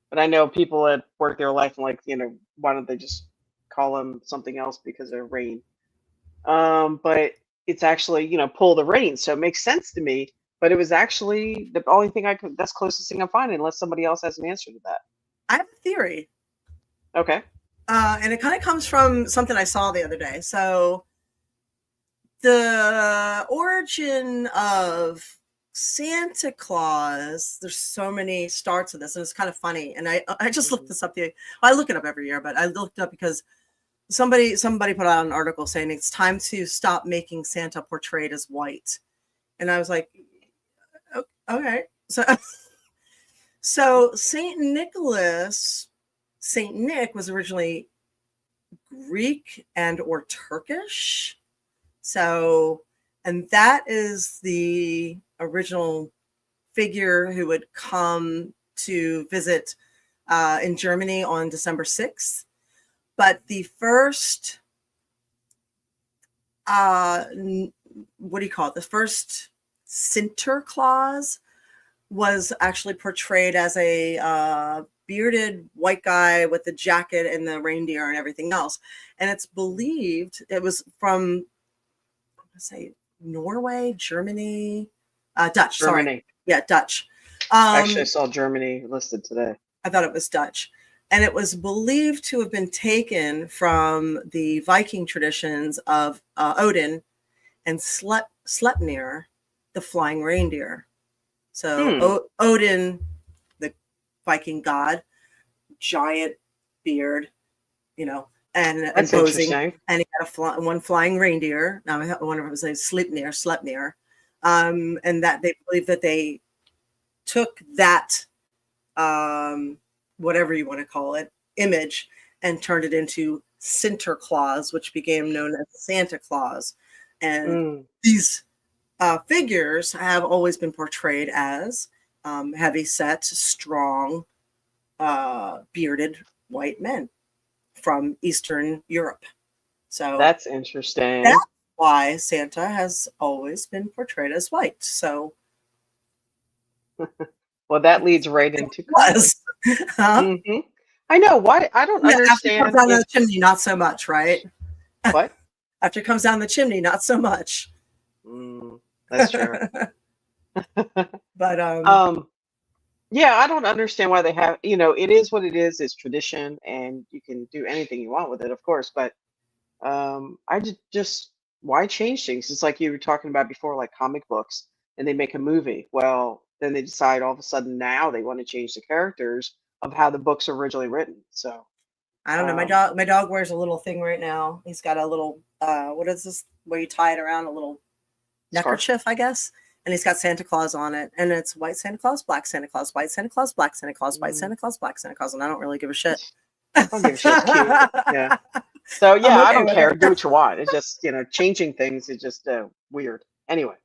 but I know people that work their life and why don't they just call them something else because they're rain? But it's actually, pull the reins, so it makes sense to me. But it was actually the only thing that's closest thing I'm finding, unless somebody else has an answer to that. I have a theory. Okay. And it kind of comes from something I saw the other day. So the origin of Santa Claus, there's so many starts of this, and it's kind of funny. And I just looked this up. I look it up every year, but I looked it up because somebody put out an article saying it's time to stop making Santa portrayed as white. And I was like, okay. So Saint Nick was originally Greek or Turkish. So, and that is the original figure who would come to visit in Germany on December 6th. But the first, what do you call it? The first Sinterklaas was actually portrayed as a bearded white guy with the jacket and the reindeer and everything else. And it's believed it was from, Norway, Germany, Dutch. Germany. Sorry. Yeah, Dutch. Actually, I saw Germany listed today. I thought it was Dutch. And it was believed to have been taken from the Viking traditions of Odin and Sleipnir, the flying reindeer. So Odin, the Viking god, giant beard, and imposing, and he had one flying reindeer. Now I wonder if it was Sleipnir, and that they believe that they took that, whatever you want to call it, image, and turned it into Sinterklaas, which became known as Santa Claus. And these figures have always been portrayed as heavy-set, strong, bearded white men from Eastern Europe. So that's interesting. That's why Santa has always been portrayed as white. So Well, that leads right it into was. Huh? hmm I know why. I don't Yeah, after it comes understand down if the chimney, not so much, right? what. After it comes down the chimney, not so much. That's true. But Um, yeah, I don't understand why they have. It is what it is. It's tradition, and you can do anything you want with it, of course. But I just why change things? It's like you were talking about before, like comic books, and they make a movie. Well, then they decide all of a sudden now they want to change the characters of how the books are originally written. So, I don't know. um, My dog wears a little thing right now. He's got a little what is this where you tie it around, a little scarf. neckerchief, I guess. And he's got Santa Claus on it. And it's white Santa Claus, black Santa Claus, white Santa Claus, black Santa Claus, white Mm, Santa Claus, black Santa Claus. And I don't really give a shit. I don't give a shit. It's cute. Yeah. So I'm yeah, I okay don't with care. Do it. what you want. It's just changing things is just weird. Anyway,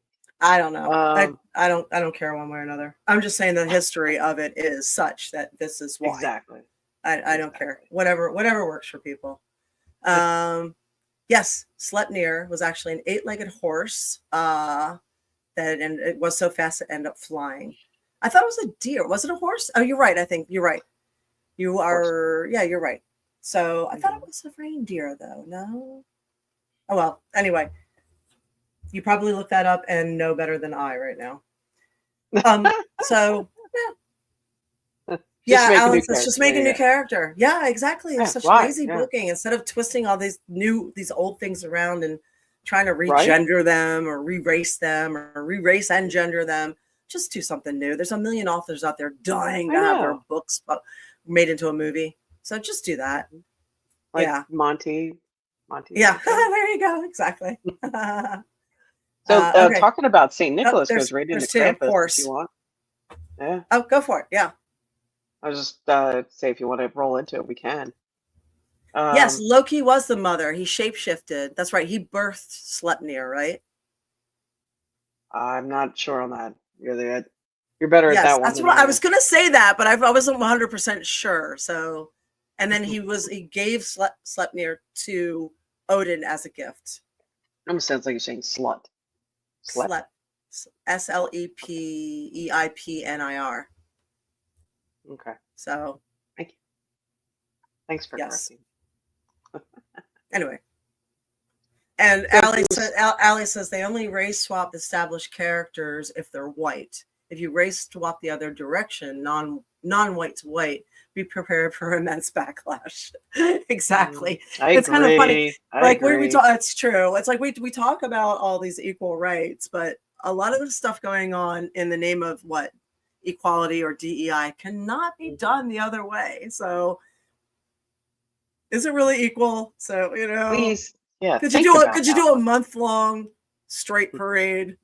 I don't know. um, I don't care one way or another. I'm just saying the history of it is such that this is why. exactly. I don't care. Exactly. Whatever works for people. Yes, Sleipnir was actually an 8-legged horse. And it was so fast it ended up flying. I thought it was a deer. Was it a horse? Oh, you're right. I think you're right. You are, yeah, you're right. So I thought it was a reindeer, though. No. Oh well. Anyway, you probably look that up and know better than I right now. So yeah, Just make a new Alan says character. just make a new character. Yeah, exactly. It's Yeah, such why? lazy Yeah. booking. Instead of twisting all these old things around and trying to Right? regender them or re-race them or re-race and gender them, just do something new. There's a million authors out there dying I to have their know. books made into a movie. So just do that. Like Yeah. Monty. Yeah. There you go. Exactly. So Okay. talking about St. Oh, Nicholas goes right into there's two, of Krampus if course. you want. Yeah. Oh, go for it. Yeah. I was just say if you want to roll into it, we can. Yes, Loki was the mother. He shapeshifted. That's right. He birthed Sleipnir, right? I'm not sure on that. You're better at Yes, that one. that's than what I I am. was gonna say that, but I wasn't 100% sure. So, and then he gave Sleipnir to Odin as a gift. Almost sounds like you're saying slut. Slep, Sleipnir. Okay. So Thank you. Thanks for yes. correcting. Anyway, and Allie says they only race swap established characters if they're white. If you race swap the other direction, non-white to white, be prepared for immense backlash. Exactly. It's kind of funny. Like we talk, it's true. It's like we talk about all these equal rights, but a lot of the stuff going on in the name of what equality or DEI cannot be done the other way. So is it really equal? So Please, yeah. could you do a month-long straight parade?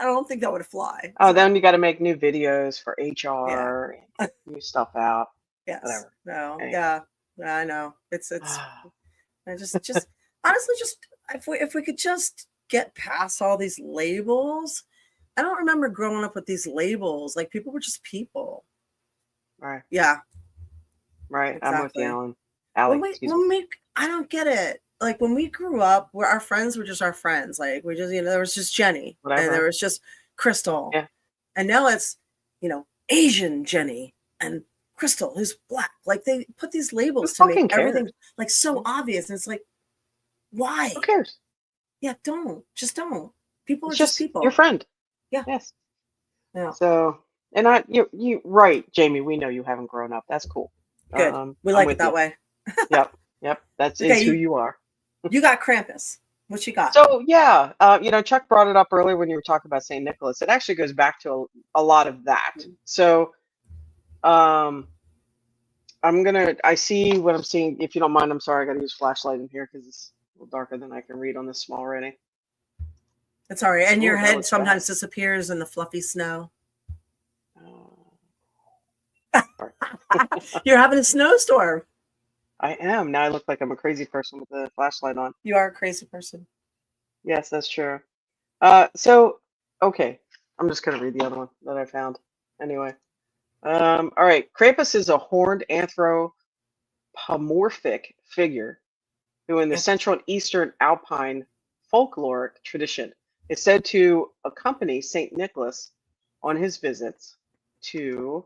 I don't think that would fly. Oh, then you got to make new videos for HR and new stuff out. Yes. Whatever. No. Anyway. Yeah. I know. It's I just honestly just if we could just get past all these labels. I don't remember growing up with these labels. Like people were just people. Right. Yeah. Right. Exactly. I'm with you, Alan. Allie, I don't get it. Like when we grew up, where our friends were just our friends. Like we just, there was just Jenny, Whatever. and there was just Crystal, yeah. And now it's, Asian Jenny and Crystal, who's black. Like they put these labels to make everything like so obvious, and it's like, why? Who cares? Yeah, don't. People are It's just people. Your friend. Yeah. Yes. Yeah. So, and you right, Jamie. We know you haven't grown up. That's cool. Good. We like it that way. Yep. That's who you are. You got Krampus. What you got? So yeah, Chuck brought it up earlier when you were talking about St. Nicholas. It actually goes back to a lot of that. So, I see what I'm seeing. If you don't mind, I'm sorry, I got to use flashlight in here because it's a little darker than I can read on this small rating. It's all right. And your head sometimes disappears in the fluffy snow. You're having a snowstorm. I am. Now I look like I'm a crazy person with the flashlight on. You are a crazy person. Yes, that's true. Okay. I'm just going to read the other one that I found. Anyway. All right. Krampus is a horned anthropomorphic figure who in the central and eastern alpine folkloric tradition. It's said to accompany Saint Nicholas on his visits to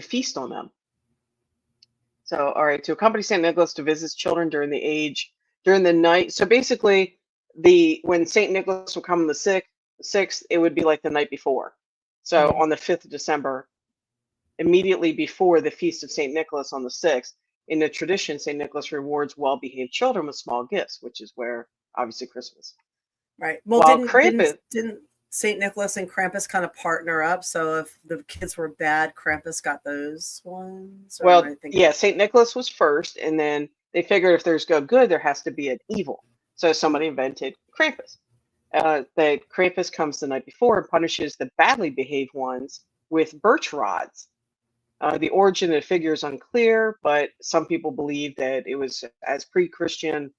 feast on them. So, all right, to accompany Saint Nicholas to visit children during the night. So basically, when Saint Nicholas would come on the 6th, it would be like the night before. So Mhm. on the 5th of December, immediately before the feast of Saint Nicholas on the 6th, in the tradition, Saint Nicholas rewards well-behaved children with small gifts, which is where obviously Christmas. Right. Well, While didn't Krampus, Saint Nicholas and Krampus kind of partner up? So if the kids were bad, Krampus got those ones. Or am well, I thinking? yeah, Saint Nicholas was first, and then they figured if there's good, there has to be an evil. So somebody invented Krampus. That Krampus comes the night before and punishes the badly behaved ones with birch rods. The origin of the figure is unclear, but some people believe that it was as pre-Christian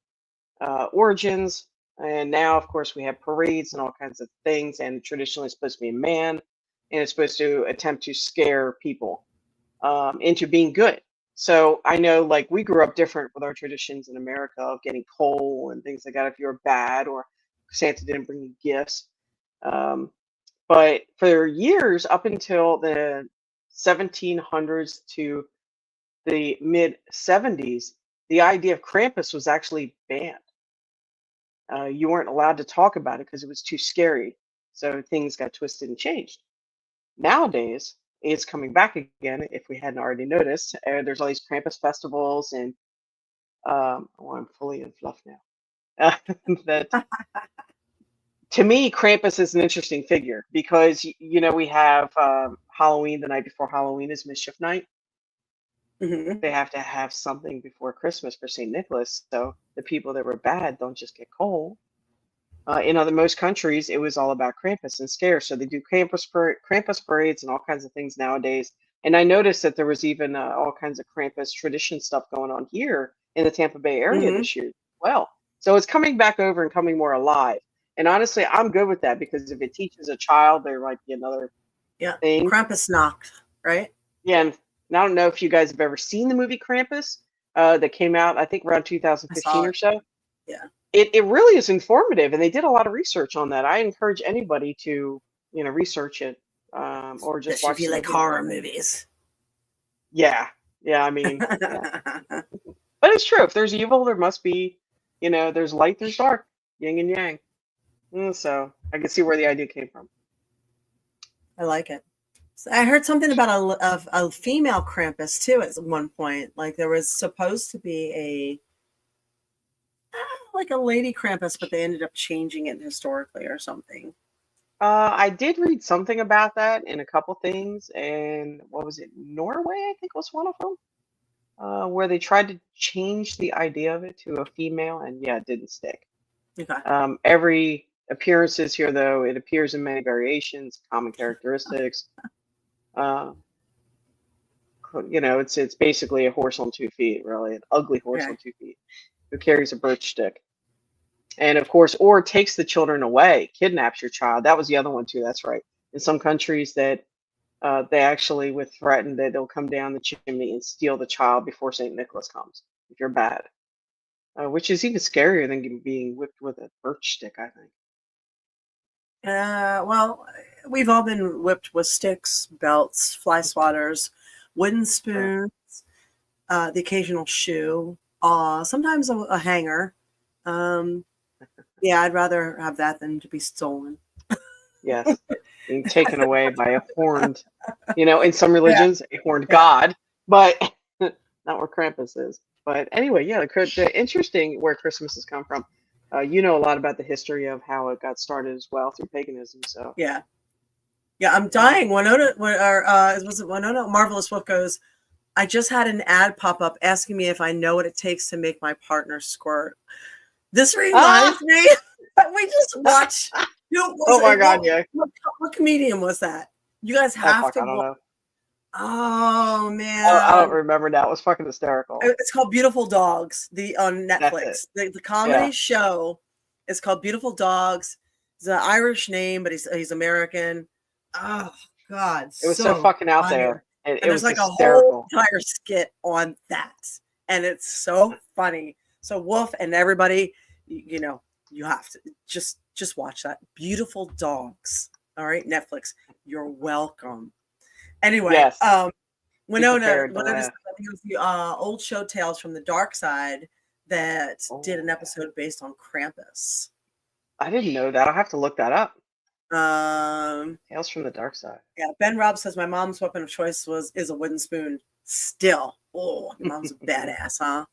origins. And now, of course, we have parades and all kinds of things. And traditionally, it's supposed to be a man, and it's supposed to attempt to scare people into being good. So I know, like, we grew up different with our traditions in America of getting coal and things like that if you were bad or Santa didn't bring you gifts. But for years, up until the 1700s to the mid 70s, the idea of Krampus was actually banned. You weren't allowed to talk about it because it was too scary. So things got twisted and changed. Nowadays, it's coming back again, if we hadn't already noticed. There's all these Krampus festivals, and I'm fully in fluff now. That to me, Krampus is an interesting figure because we have Halloween. The night before Halloween is Mischief Night. Mhm. They have to have something before Christmas for St. Nicholas, so the people that were bad don't just get coal. In most countries, it was all about Krampus and scares. So they do Krampus parades and all kinds of things nowadays. And I noticed that there was even all kinds of Krampus tradition stuff going on here in the Tampa Bay area Mhm. this year as well. So it's coming back over and coming more alive. And honestly, I'm good with that because if it teaches a child, there might be another Yeah. thing. Krampus knocked, right? Yeah, and I don't know if you guys have ever seen the movie Krampus that came out, I think, around I 2015 saw or it. so. Yeah. It really is informative, and they did a lot of research on that. I encourage anybody to research it or just Especially if watch you the like movie. horror movies. Yeah, I mean, yeah. But it's true. If there's evil, there must be, there's light, there's dark, yin and yang. So I can see where the idea came from. I like it. So I heard something about a female Krampus too at one point. Like there was supposed to be like a lady Krampus, but they ended up changing it historically or something. I did read something about that in a couple things, and what was it? Norway, I think was one of them, where they tried to change the idea of it to a female, and yeah, it didn't stick. Okay. Every appearances here, though, it appears in many variations, common characteristics. It's basically a horse on 2 feet, really, an ugly horse Okay. on 2 feet who carries a birch stick. And of course, or takes the children away, kidnaps your child. That was the other one too. That's right. In some countries, that they actually would threaten that they'll come down the chimney and steal the child before Saint Nicholas comes if you're bad, which is even scarier than being whipped with a birch stick, I think. Well, we've all been whipped with sticks, belts, fly swatters, wooden spoons, the occasional shoe, sometimes a hanger. Yeah, I'd rather have that than to be stolen. Yes, being taken away by a horned, in some religions, a horned god, but not where Krampus is. But anyway, yeah, the interesting where Christmas has come from. You know a lot about the history of how it got started as well through paganism. So Yeah, I'm dying. Winona, was it Winona? Marvelous Wolf goes, I just had an ad pop up asking me if I know what it takes to make my partner squirt. This reminds me, we just watched. Oh my God, yeah. What comedian was that? You guys have to I don't know. Oh man, I don't remember now. It was fucking hysterical. It's called Beautiful Dogs. On Netflix. The comedy show is called Beautiful Dogs. It's an Irish name, but he's American. Oh God, it was so fucking out funny. there, and it there's was like hysterical. a whole entire skit on that, and it's so funny. So Wolf and everybody, you know, you have to just watch that. Beautiful Dogs. All right, Netflix. You're welcome. Anyway, Yes. Be Winona prepared to I think laugh. it was the old show Tales from the Dark Side that did an Oh, episode based on Krampus. I didn't know that. I'll have to look that up. Um, Tales from the Dark Side. yeah, Ben Robb says my mom's weapon of choice is a wooden spoon. Still, oh, your mom's a badass, huh?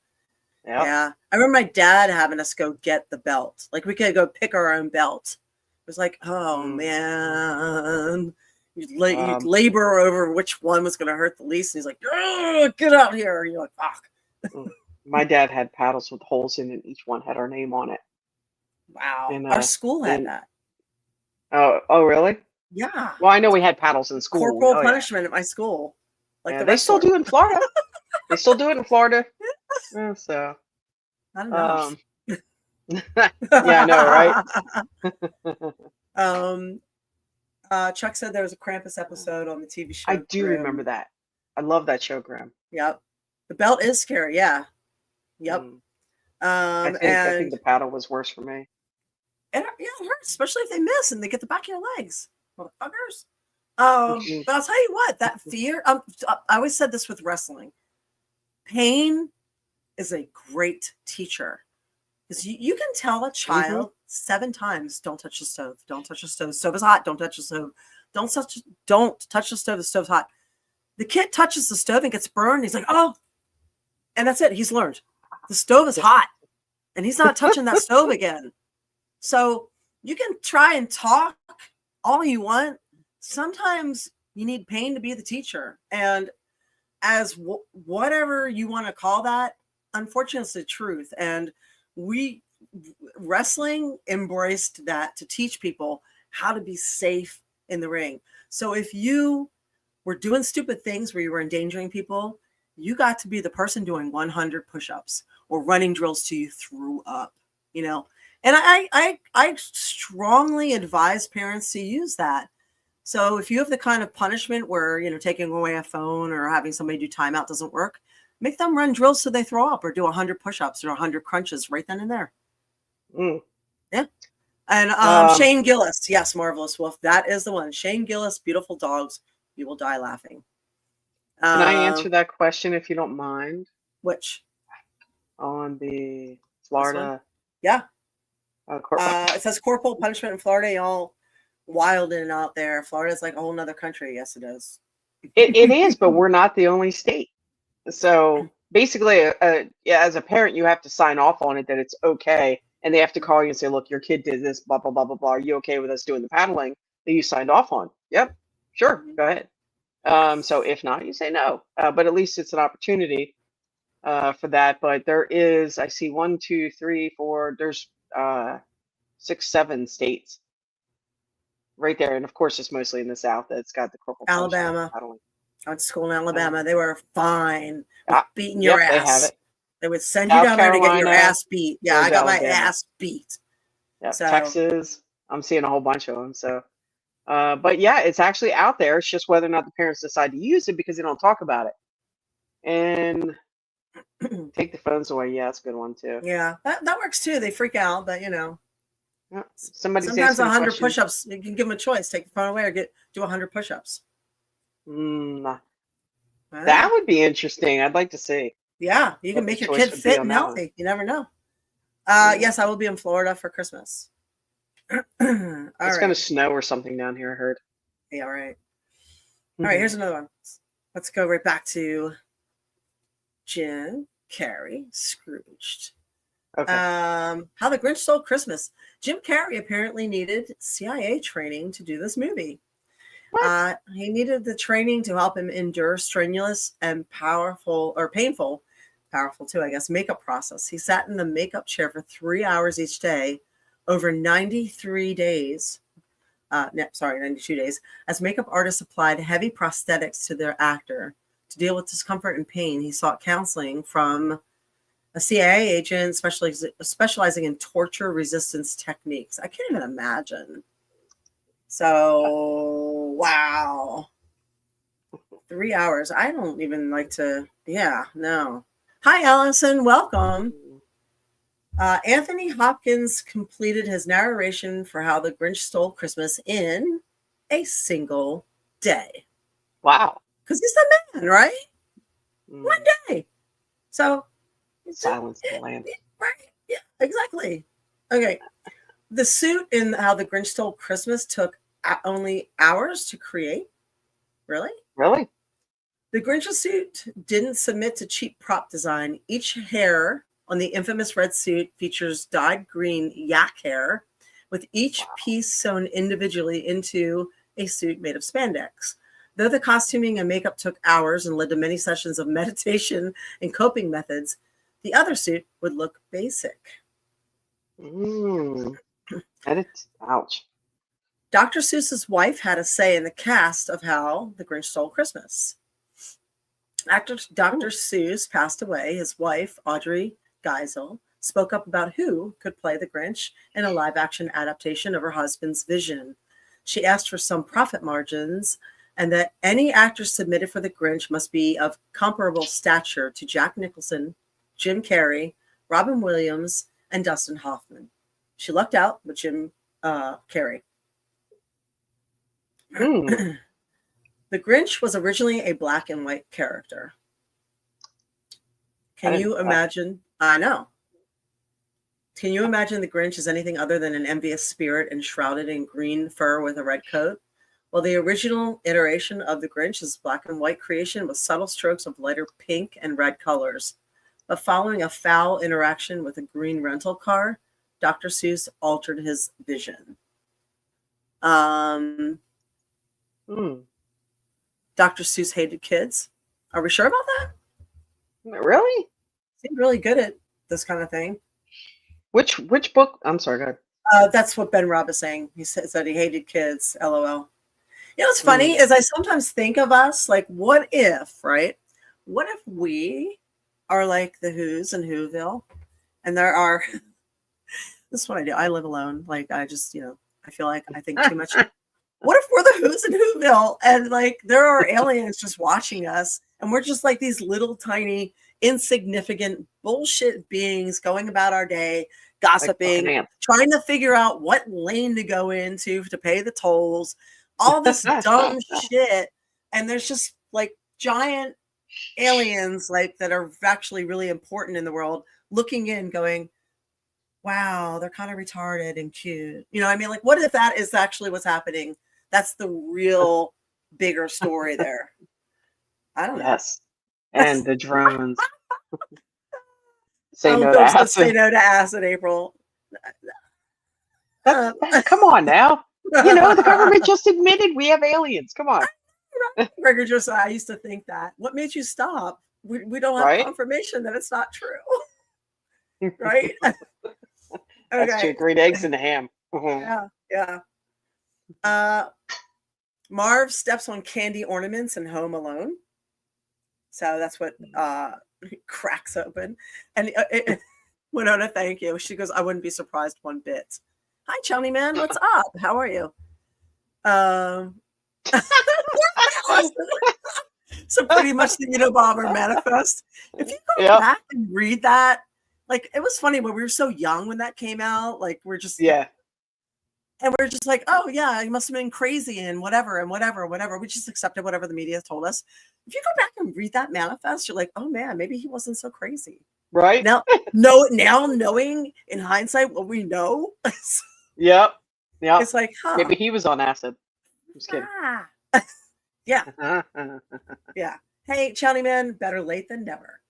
Yep. Yeah, I remember my dad having us go get the belt. Like we could go pick our own belt. It was like, oh man, you'd labor over which one was going to hurt the least. And he's like, get out here. And you're like, fuck. My dad had paddles with holes in it. Each one had our name on it. Wow, And, our school had that. Oh, really? Yeah. Well, I know we had paddles in school. Corporal punishment at my school. Like yeah, they still do in Florida. They still do it in Florida. Yeah, so I don't know. yeah, I know, right? Chuck said there was a Krampus episode on the TV show. I do remember that. I love that show, Graham. Yep. The belt is scary. Yeah. Yep. I think the paddle was worse for me. And yeah, it hurts, especially if they miss and they get the back of your legs, motherfuckers. But I'll tell you what, that fear. I always said this with wrestling. Pain is a great teacher, because you can tell a child 7 times, "Don't touch the stove. Don't touch the stove. The stove is hot. Don't touch the stove. Don't touch the stove. The stove's hot." The kid touches the stove and gets burned. He's like, "Oh," and that's it. He's learned the stove is hot, and he's not touching that stove again. So you can try and talk all you want. Sometimes you need pain to be the teacher. And as whatever you want to call that, unfortunately, it's the truth. And wrestling embraced that to teach people how to be safe in the ring. So if you were doing stupid things where you were endangering people, you got to be the person doing 100 push-ups or running drills till you threw up, you know. And I strongly advise parents to use that. So if you have the kind of punishment where, you know, taking away a phone or having somebody do timeout doesn't work, make them run drills so they throw up, or do 100 push-ups or 100 crunches right then and there. Yeah. And Shane Gillis, yes, Marvelous Wolf, that is the one. Shane Gillis, Beautiful Dogs, you will die laughing. Can I answer that question if you don't mind? Which? On the Florida. Yeah. It says corporal punishment in Florida. Y'all wilding out there. Florida's like a whole nother country. Yes, it is. It is, but we're not the only state. So basically, as a parent, you have to sign off on it that it's okay. And they have to call you and say, look, your kid did this, blah, blah, blah, blah, blah. Are you okay with us doing the paddling that you signed off on? Yep. Sure. Go ahead. So if not, you say no. But at least it's an opportunity for that. But there is, I see 1, 2, 3, 4, there's 6, 7 states right there. And of course, it's mostly in the South that's got the corporal Alabama. I went to school in Alabama. They were fine with beating your ass. They have it. They would send you down there to get your ass beat. Yeah, I got my ass beat. Yeah, so, Texas, I'm seeing a whole bunch of them. So, but yeah, it's actually out there. It's just whether or not the parents decide to use it because they don't talk about it. And take the phones away. Yeah, that's a good one too. Yeah, that works too. They freak out, but you know. Yeah. Sometimes 100 push-ups. You can give them a choice: take the phone away or do 100 push-ups. That would be interesting. I'd like to see. Yeah, you can make your kid fit and healthy. You never know. Yes, I will be in Florida for Christmas. It's going to snow or something down here, I heard. Yeah, all right. All right, here's another one. Let's go right back to Jim Carrey, Scrooged. Okay. How the Grinch Stole Christmas. Jim Carrey apparently needed CIA training to do this movie. He needed the training to help him endure strenuous and painful too, I guess, makeup process. He sat in the makeup chair for 3 hours each day over 92 days, as makeup artists applied heavy prosthetics to their actor. To deal with discomfort and pain, he sought counseling from a CIA agent specializing in torture resistance techniques. I can't even imagine. So, wow. 3 hours. I don't even like to, no. Hi, Allison. Welcome. Anthony Hopkins completed his narration for How the Grinch Stole Christmas in a single day. Wow. Because he's the man, right? Mm. One day. So, Silence the land. Right? Yeah, exactly. Okay. The suit in How the Grinch Stole Christmas took only hours to create. Really? Really? The Grinch's suit didn't submit to cheap prop design. Each hair on the infamous red suit features dyed green yak hair, with each piece sewn individually into a suit made of spandex. Though the costuming and makeup took hours and led to many sessions of meditation and coping methods, the other suit would look basic. And it's ouch. Dr. Seuss's wife had a say in the cast of How the Grinch Stole Christmas. After Dr. Seuss passed away, his wife, Audrey Geisel, spoke up about who could play the Grinch in a live-action adaptation of her husband's vision. She asked for some profit margins and that any actor submitted for the Grinch must be of comparable stature to Jack Nicholson, Jim Carrey, Robin Williams, and Dustin Hoffman. She lucked out with Jim Carrey. The Grinch was originally a black and white character. Can you imagine? I know. Can you imagine the Grinch as anything other than an envious spirit enshrouded in green fur with a red coat? Well, the original iteration of the Grinch is black and white creation with subtle strokes of lighter pink and red colors. But following a foul interaction with a green rental car, Dr. Seuss altered his vision. Dr. Seuss hated kids. Are we sure about that? Really? Seemed really good at this kind of thing. Which book? I'm sorry, go ahead. That's what Ben Robb is saying. He says that he hated kids. LOL. You know what's funny is I sometimes think of us like, what if, right? What if we are like the Who's in Whoville, and there are. This is what I do. I live alone. Like I just, I feel like I think too much. What if we're the Who's in Whoville and like there are aliens just watching us and we're just like these little tiny insignificant bullshit beings going about our day, gossiping, like trying to figure out what lane to go into to pay the tolls, all this dumb shit. And there's just like giant aliens like that are actually really important in the world looking in going, wow, they're kind of retarded and cute. You know what I mean? Like, what if that is actually what's happening? That's the real bigger story there. I don't know. Yes. And the drones. Say no to acid. Say no to acid, April. Come on now. The government just admitted we have aliens. Come on. Gregor Josiah, I used to think that. What made you stop? We don't have confirmation that it's not true. Right? That's true. Green eggs and ham. Yeah. Marv steps on candy ornaments in Home Alone. So that's what cracks open. And Winona, thank you. She goes, I wouldn't be surprised one bit. Hi, Chummy Man. What's up? How are you? So pretty much the Unabomber manifest. If you go back and read that, like it was funny when we were so young when that came out. Like we're just and we're just like, oh yeah, he must have been crazy and whatever. We just accepted whatever the media told us. If you go back and read that manifest, you're like, oh man, maybe he wasn't so crazy. Right. Now knowing in hindsight what we know. Yep. It's like, maybe he was on acid. I'm just kidding. Yeah. Yeah. Hey, Chowny Man, better late than never.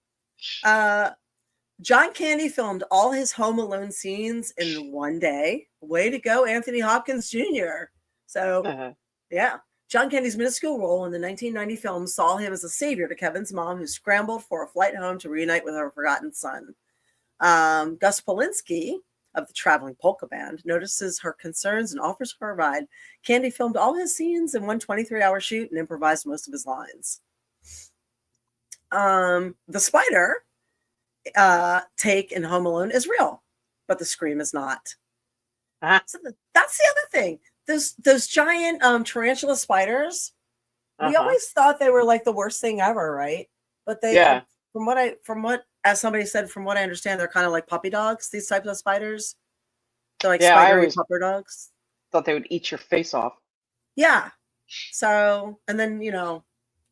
John Candy filmed all his Home Alone scenes in one day. Way to go, Anthony Hopkins Jr. So, yeah. John Candy's minuscule role in the 1990 film saw him as a savior to Kevin's mom, who scrambled for a flight home to reunite with her forgotten son. Gus Polinski of the Traveling Polka Band notices her concerns and offers her a ride. Candy filmed all his scenes in one 23-hour shoot and improvised most of his lines. The spider take in Home Alone is real, but the scream is not. So that's the other thing. Those giant tarantula spiders, we always thought they were like the worst thing ever, right? But they as somebody said, from what I understand, they're kind of like puppy dogs. These types of spiders, they're like Yeah, I spidery always pupper dogs. thought they would eat your face off. Yeah. So, and then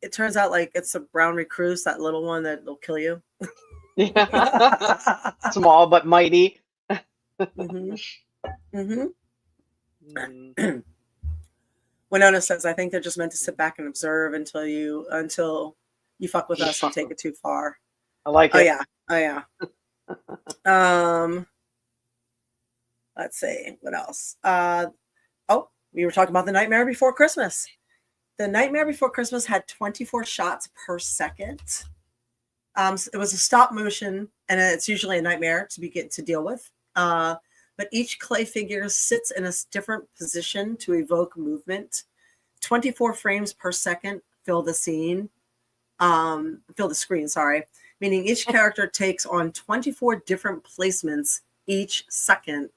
it turns out like it's a brown recluse, that little one that will kill you. Yeah. Small but mighty. Mm-hmm. Mm-hmm. Mm. Winona says, "I think they're just meant to sit back and observe until you fuck with us and take it too far." I like Oh it. yeah. Oh yeah. Let's see what else. We were talking about The Nightmare Before Christmas. The Nightmare Before Christmas had 24 shots per second. It was a stop motion, and it's usually a nightmare to deal with. But each clay figure sits in a different position to evoke movement. 24 frames per second fill the screen, sorry. Meaning each character takes on 24 different placements each second.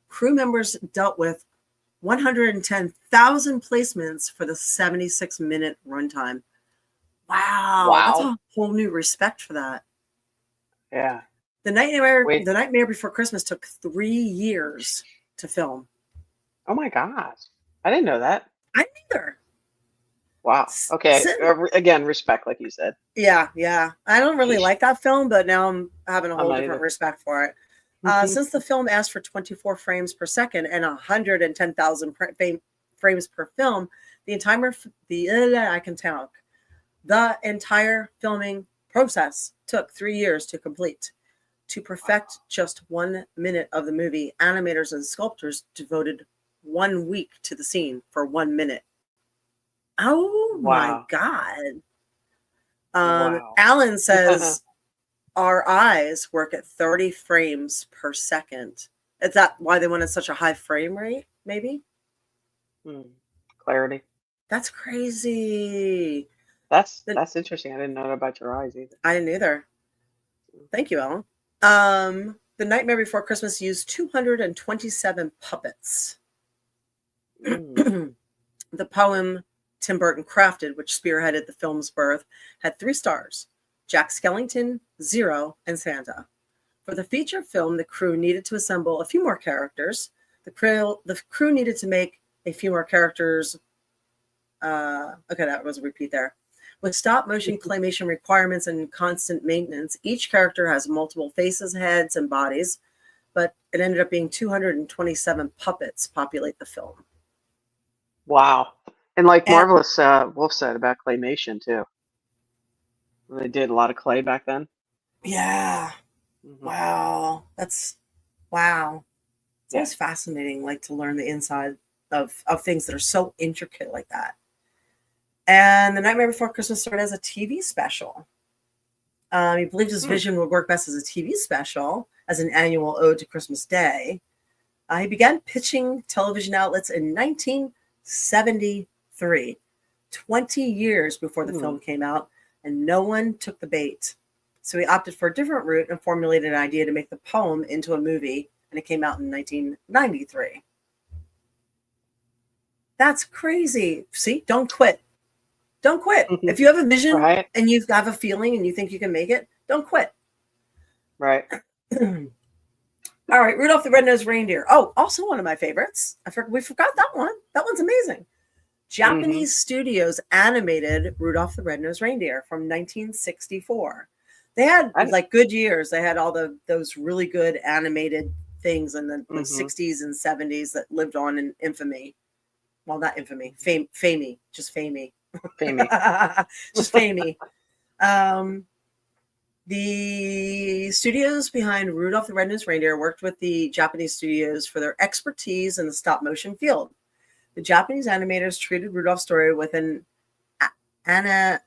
Crew members dealt with 110,000 placements for the 76-minute runtime. Wow, that's a whole new respect for that. Yeah. The Nightmare Before Christmas took 3 years to film. Oh my gosh. I didn't know that. I neither. Wow. Okay. Again, respect, like you said. Yeah. I don't really like that film, but now I'm having a whole different respect for it. Since the film asked for 24 frames per second and 110,000 frames per film, the entire filming process took 3 years to complete. To perfect just 1 minute of the movie, animators and sculptors devoted 1 week to the scene for 1 minute. Oh my God. Alan says our eyes work at 30 frames per second. Is that why they wanted such a high frame rate? Maybe. Clarity. That's crazy. That's interesting. I didn't know about your eyes either. I didn't either. Thank you, Alan. The Nightmare Before Christmas used 227 puppets. The poem Tim Burton crafted, which spearheaded the film's birth, had 3 stars: Jack Skellington, Zero, and Santa. For the feature film, the crew needed to assemble a few more characters. The crew needed to make a few more characters. Okay, that was a repeat there. With stop-motion claymation requirements and constant maintenance, each character has multiple faces, heads, and bodies, but it ended up being 227 puppets populate the film. Wow. And like Marvelous Wolf said about claymation, too. They did a lot of clay back then. Yeah. Wow. That's wow. It's always fascinating, like, to learn the inside of things that are so intricate like that. And The Nightmare Before Christmas started as a TV special. He believed his vision would work best as a TV special, as an annual ode to Christmas Day. He began pitching television outlets in 1973, 20 years before the film came out, and no one took the bait. So he opted for a different route and formulated an idea to make the poem into a movie, and it came out in 1993. That's crazy. See, don't quit. Don't quit. If you have a vision and you have a feeling and you think you can make it, don't quit. Right. All right, Rudolph the Red-Nosed Reindeer. Oh, also one of my favorites. We forgot that one. That one's amazing. Japanese studios animated Rudolph the Red-Nosed Reindeer from 1964. They had like good years. They had all those really good animated things in the 60s and 70s that lived on in infamy. Well, not infamy, famey, just famey. Just famey. The studios behind Rudolph the Red-Nosed Reindeer worked with the Japanese studios for their expertise in the stop-motion field. The Japanese animators treated Rudolph's story with an animagic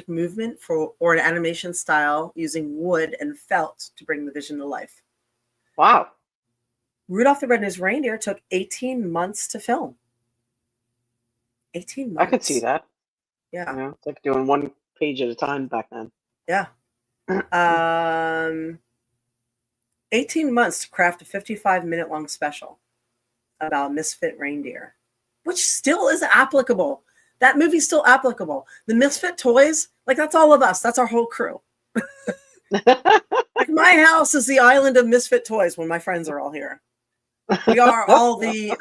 movement or an animation style using wood and felt to bring the vision to life. Wow. Rudolph the Red-Nosed Reindeer took 18 months to film. 18 months. I could see that. Yeah. It's like doing 1 page at a time back then. Yeah. 18 months to craft a 55-minute long special about a misfit reindeer, which still is applicable. that movie's still applicable. The Misfit Toys, like that's all of us. That's our whole crew. Like my house is the island of misfit toys when my friends are all here. We are all the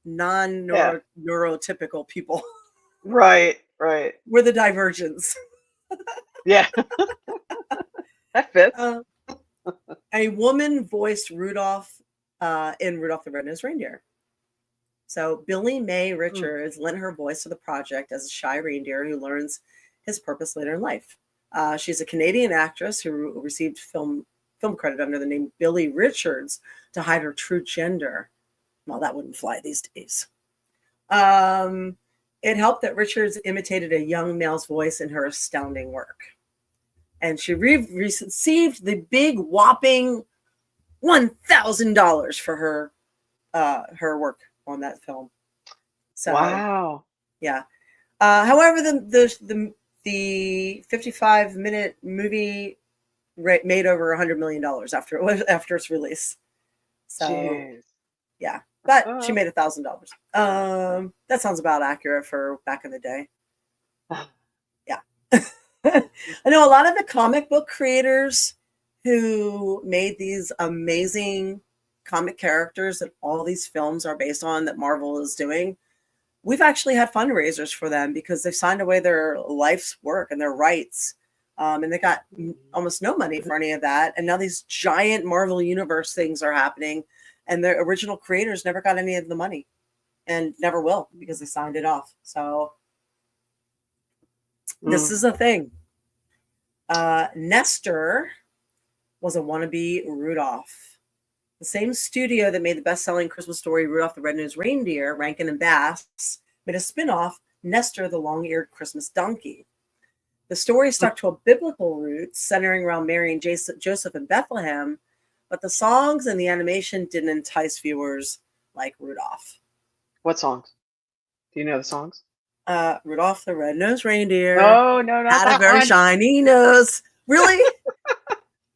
non-neurotypical people. Right. We're the divergents. Yeah. That fits. A woman voiced Rudolph in Rudolph the Red-Nosed Reindeer. So Billy Mae Richards lent her voice to the project as a shy reindeer who learns his purpose later in life. She's a Canadian actress who received film credit under the name Billy Richards to hide her true gender. Well, that wouldn't fly these days. It helped that Richards imitated a young male's voice in her astounding work. And she received the big whopping $1,000 for her work on that film. So, wow. Yeah. However, the 55-minute movie made over $100 million after its release. So, Jeez. Yeah, but she made $1,000. That sounds about accurate for back in the day. Yeah. I know a lot of the comic book creators who made these amazing comic characters that all these films are based on that Marvel is doing. We've actually had fundraisers for them because they've signed away their life's work and their rights. And they got almost no money for any of that. And now these giant Marvel Universe things are happening. And the original creators never got any of the money and never will because they signed it off. So this is a thing. Nestor was a wannabe Rudolph. The same studio that made the best-selling Christmas story Rudolph the Red-Nosed Reindeer, Rankin and Bass, made a spin-off, Nestor the Long-Eared Christmas Donkey. The story stuck to a biblical root, centering around Mary and Joseph in Bethlehem, but the songs and the animation didn't entice viewers like Rudolph. What songs? Do you know the songs? Rudolph the Red-Nosed Reindeer. No, not had that a very one. shiny nose. Really?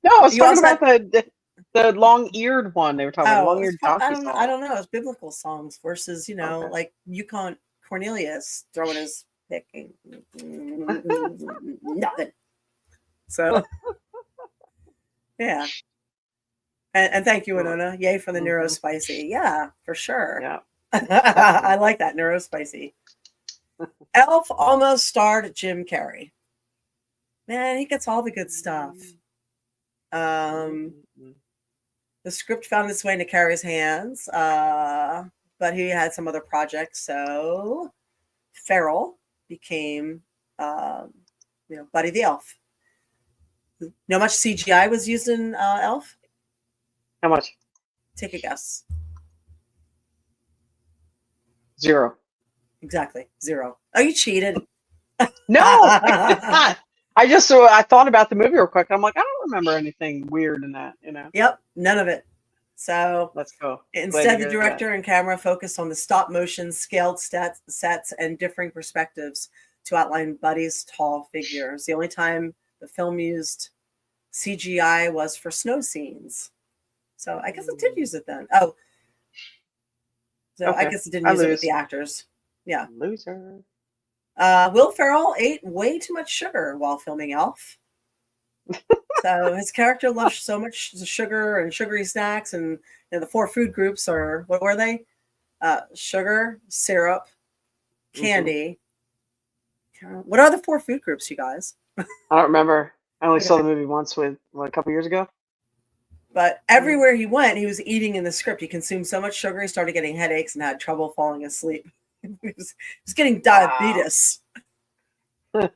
No, I was You talking also about the long-eared one. They were talking about long-eared donkey I song. don't know. It's biblical songs versus, like Yukon Cornelius throwing his picking. Nothing. So, yeah. And thank you, Winona. Yay for the neurospicy. Yeah, for sure. Yeah. I like that, neurospicy. Elf almost starred Jim Carrey. Man, he gets all the good stuff. The script found its way into Carrey's hands, but he had some other projects. So Ferrell became, Buddy the Elf. You know how much CGI was used in Elf? How much? Take a guess. 0. Exactly. 0. Oh, you cheated. No, I thought about the movie real quick. I'm like, I don't remember anything weird in that, Yep, none of it. So let's go. Instead, the director and camera focused on the stop motion, scaled sets, and differing perspectives to outline Buddy's tall figures. The only time the film used CGI was for snow scenes. So I guess it did use it then. Oh, so okay. I guess it didn't use it with the actors. Yeah. Loser. Will Ferrell ate way too much sugar while filming Elf. So his character loves so much sugar and sugary snacks, and the 4 food groups are, what were they? Sugar, syrup, candy. What are the 4 food groups, you guys? I don't remember. I only saw the movie once a couple years ago. But everywhere he went, he was eating in the script. He consumed so much sugar, he started getting headaches and had trouble falling asleep. He was getting diabetes. Wow.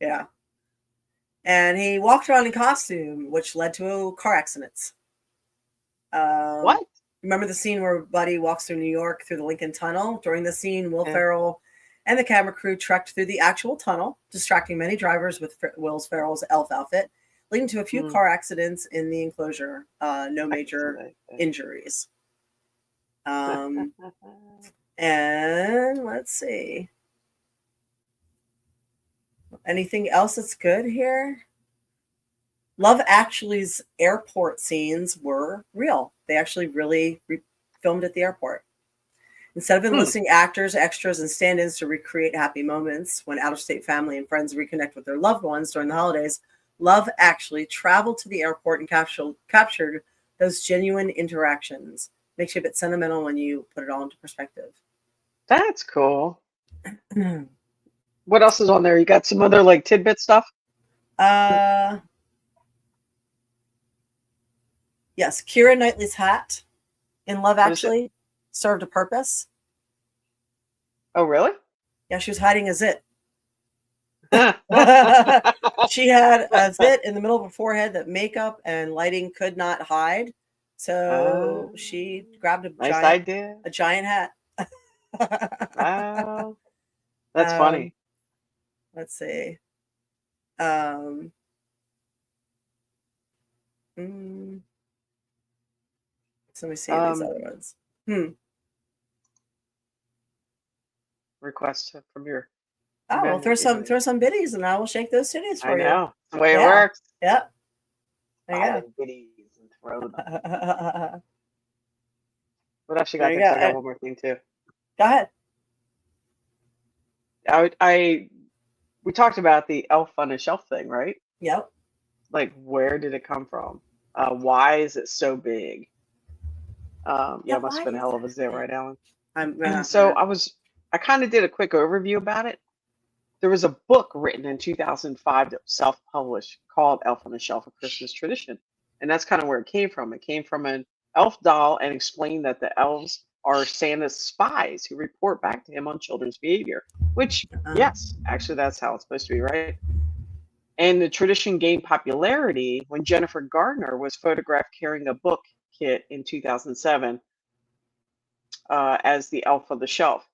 Yeah. And he walked around in costume, which led to car accidents. What? Remember the scene where Buddy walks through New York through the Lincoln Tunnel? During the scene, Will Ferrell and the camera crew trekked through the actual tunnel, distracting many drivers with Will Ferrell's elf outfit, leading to a few car accidents in the enclosure. No major injuries. And let's see. Anything else that's good here? Love Actually's airport scenes were real. They actually really filmed at the airport. Instead of enlisting actors, extras, and stand-ins to recreate happy moments when out-of-state family and friends reconnect with their loved ones during the holidays, Love Actually traveled to the airport and captured those genuine interactions. Makes you a bit sentimental when you put it all into perspective. That's cool. What else is on there? You got some other like tidbit stuff? Yes, Keira Knightley's hat in Love What is it? Actually served a purpose. Oh, really? Yeah, she was hiding a zit. She had a zit in the middle of her forehead that makeup and lighting could not hide. So she grabbed Nice idea. a giant hat. Wow. That's funny. Let's see. So let me see these other ones. Request from your. Oh, well, throw some biddies, and I will shake those titties for I you. know the way it works. Yep. There Buy you them biddies and throw them. go. What else you got There you there? go. I got one more thing too. Go ahead. We talked about the elf on a shelf thing, right? Yep. Like, where did it come from? Why is it so big? Yeah, it must have been a hell of a zit, right, Alan? So I kind of did a quick overview about it. There was a book written in 2005 that was self-published called Elf on the Shelf: A Christmas Tradition. And that's kind of where it came from. It came from an elf doll and explained that the elves are Santa's spies who report back to him on children's behavior, which, yes, actually that's how it's supposed to be, right? And the tradition gained popularity when Jennifer Gardner was photographed carrying a book kit in 2007 as the Elf on the Shelf.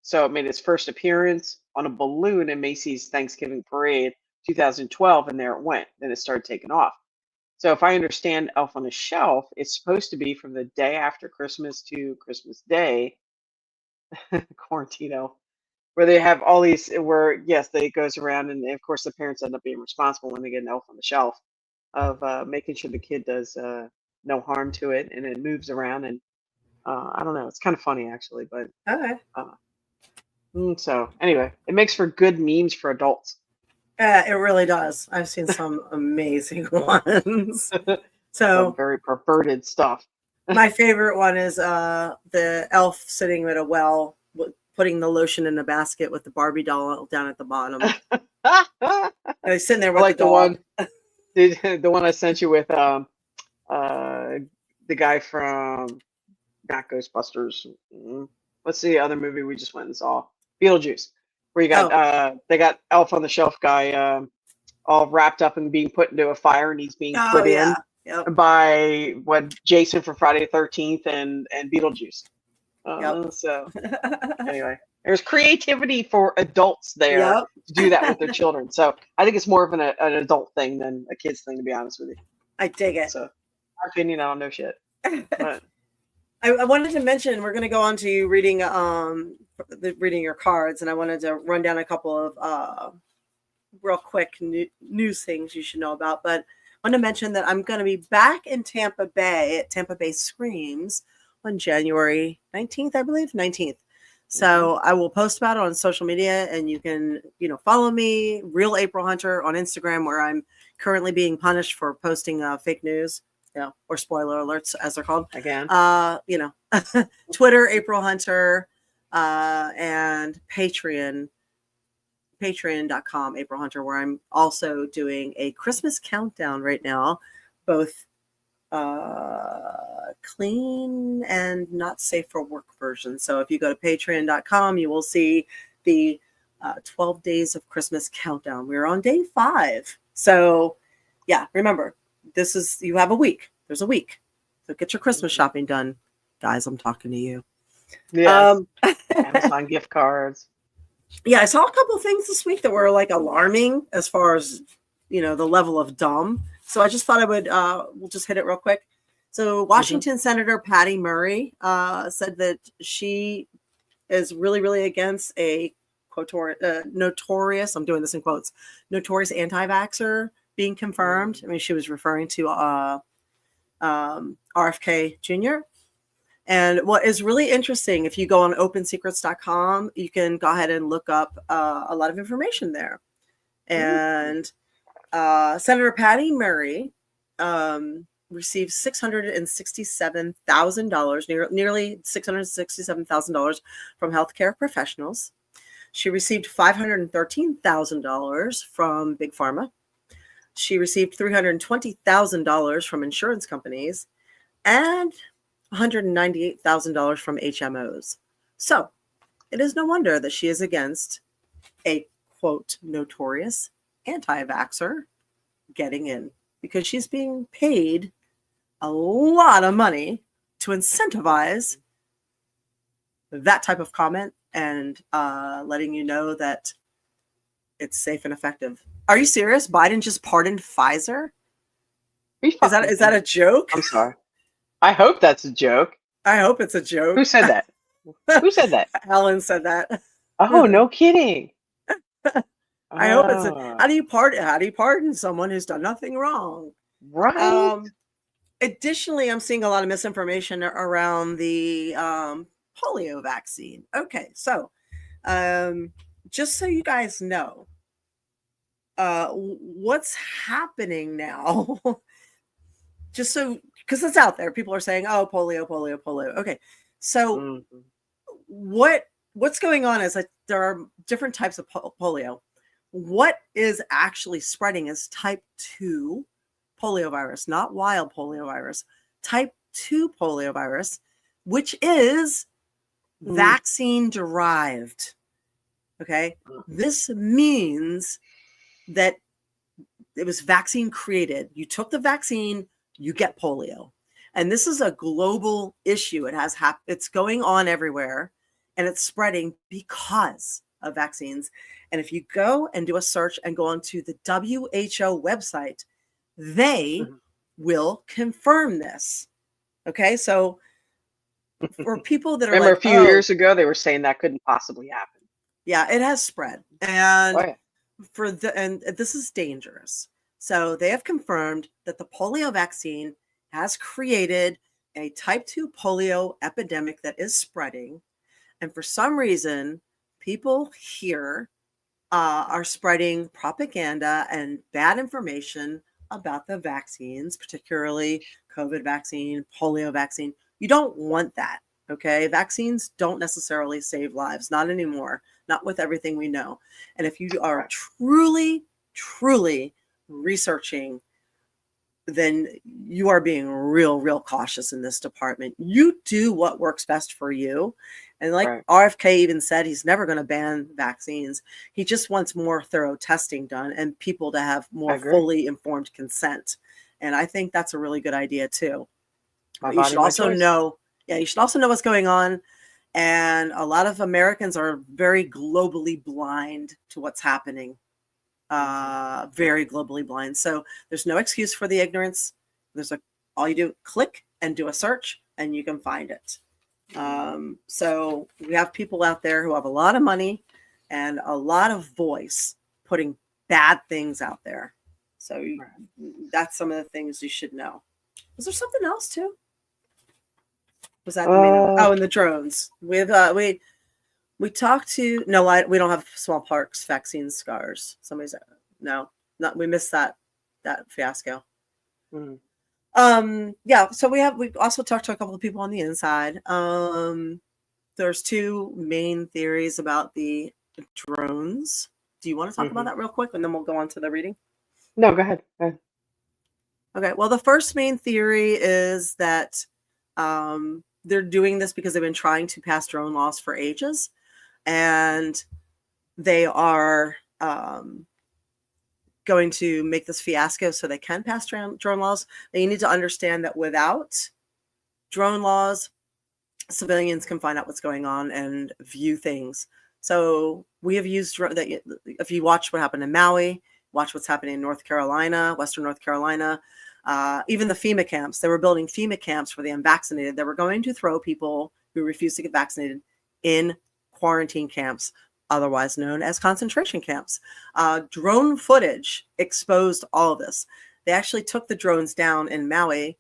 So it made its first appearance on a balloon in Macy's Thanksgiving Parade 2012, and there it went. Then it started taking off. So if I understand Elf on the Shelf, it's supposed to be from the day after Christmas to Christmas Day, quarantine elf, where they have all these, where, yes, they goes around, and of course the parents end up being responsible when they get an elf on the shelf of making sure the kid does no harm to it, and it moves around, and I don't know, it's kind of funny actually, but Okay. So anyway, it makes for good memes for adults. It really does. I've seen some amazing ones. So Some very perverted stuff. my favorite one is the elf sitting at a well, putting the lotion in a basket with the Barbie doll down at the bottom. And he's sitting there with like the dog. the one I sent you with the guy from not Ghostbusters. What's the other movie we just went and saw? Beetlejuice. Where you got they got Elf on the Shelf guy all wrapped up and being put into a fire, and he's being put in by Jason from Friday the 13th and Beetlejuice. So anyway, there's creativity for adults there to do that with their children. So I think it's more of an adult thing than a kid's thing, to be honest with you. I dig it. So, my opinion, I don't know shit. But I wanted to mention, we're going to go on to you reading your cards, and I wanted to run down a couple of real quick news things you should know about. But I want to mention that I'm going to be back in Tampa Bay at Tampa Bay Screams on January 19th, I believe, 19th. So I will post about it on social media, and you can, follow me, Real April Hunter, on Instagram, where I'm currently being punished for posting fake news. Or spoiler alerts, as they're called. Again, Twitter, April Hunter, and patreon.com, April Hunter, where I'm also doing a Christmas countdown right now, both clean and not safe for work version. So if you go to patreon.com, you will see the 12 days of Christmas countdown. We're on day 5. So yeah, remember, you have a week. There's a week. So get your Christmas shopping done. Guys, I'm talking to you. Yes. Amazon gift cards. Yeah, I saw a couple of things this week that were like alarming as far as, the level of dumb. So I just thought I would, we'll just hit it real quick. So Washington Senator Patty Murray said that she is really, really against a notorious, I'm doing this in quotes, notorious anti-vaxxer being confirmed. I mean, she was referring to RFK Jr. And what is really interesting, if you go on opensecrets.com, you can go ahead and look up a lot of information there. And Senator Patty Murray received $667,000, nearly $667,000 from healthcare professionals. She received $513,000 from Big Pharma. She received $320,000 from insurance companies and $198,000 from HMOs. So it is no wonder that she is against a, quote, notorious anti-vaxxer getting in, because she's being paid a lot of money to incentivize that type of comment and letting you know that it's safe and effective. Are you serious? Biden just pardoned Pfizer? Is that a joke? I'm sorry. I hope that's a joke. I hope it's a joke. Who said that? Who said that? Helen said that. Oh, no kidding. I hope it's how do you pardon someone who's done nothing wrong? Right. Additionally, I'm seeing a lot of misinformation around the polio vaccine. Okay, so just so you guys know, what's happening now, just so, because it's out there, people are saying, oh, polio. Okay, so what's going on is that there are different types of polio. What is actually spreading is type 2 poliovirus, not wild poliovirus, type 2 poliovirus, which is vaccine derived. Okay. This means that it was vaccine created. You took the vaccine, you get polio. And this is a global issue. It's going on everywhere, and it's spreading because of vaccines. And if you go and do a search and go onto the WHO website, they will confirm this. Okay, so for people that are remember like, a few years ago, they were saying that couldn't possibly happen. Yeah, it has spread, and and this is dangerous. So they have confirmed that the polio vaccine has created a type 2 polio epidemic that is spreading, and for some reason, people here are spreading propaganda and bad information about the vaccines, particularly COVID vaccine, polio vaccine. You don't want that, okay? Vaccines don't necessarily save lives, not anymore, not with everything we know. And if you are truly, truly researching, then you are being real cautious in this department. You do what works best for you. And like RFK even said, he's never going to ban vaccines. He just wants more thorough testing done and people to have more fully informed consent. And I think that's a really good idea too. You should also know what's going on. And a lot of Americans are very globally blind to what's happening. Very globally blind. So there's no excuse for the ignorance. All you do, click and do a search and you can find it. So we have people out there who have a lot of money and a lot of voice putting bad things out there. So that's some of the things you should know. Was there something else too? Was that and the drones? We talked to we don't have smallpox vaccine scars. We missed that fiasco. So we also talked to a couple of people on the inside. There's two main theories about the drones. Do you want to talk about that real quick, and then we'll go on to the reading? No, go ahead. Okay. Well, the first main theory is that they're doing this because they've been trying to pass drone laws for ages, and they are going to make this fiasco so they can pass drone laws. They need to understand that without drone laws, civilians can find out what's going on and view things. So we have used that. If you watch what happened in Maui, watch what's happening in North Carolina, Western North Carolina, even the FEMA camps. They were building FEMA camps for the unvaccinated. They were going to throw people who refused to get vaccinated in quarantine camps, otherwise known as concentration camps. Drone footage exposed all of this. They actually took the drones down in Maui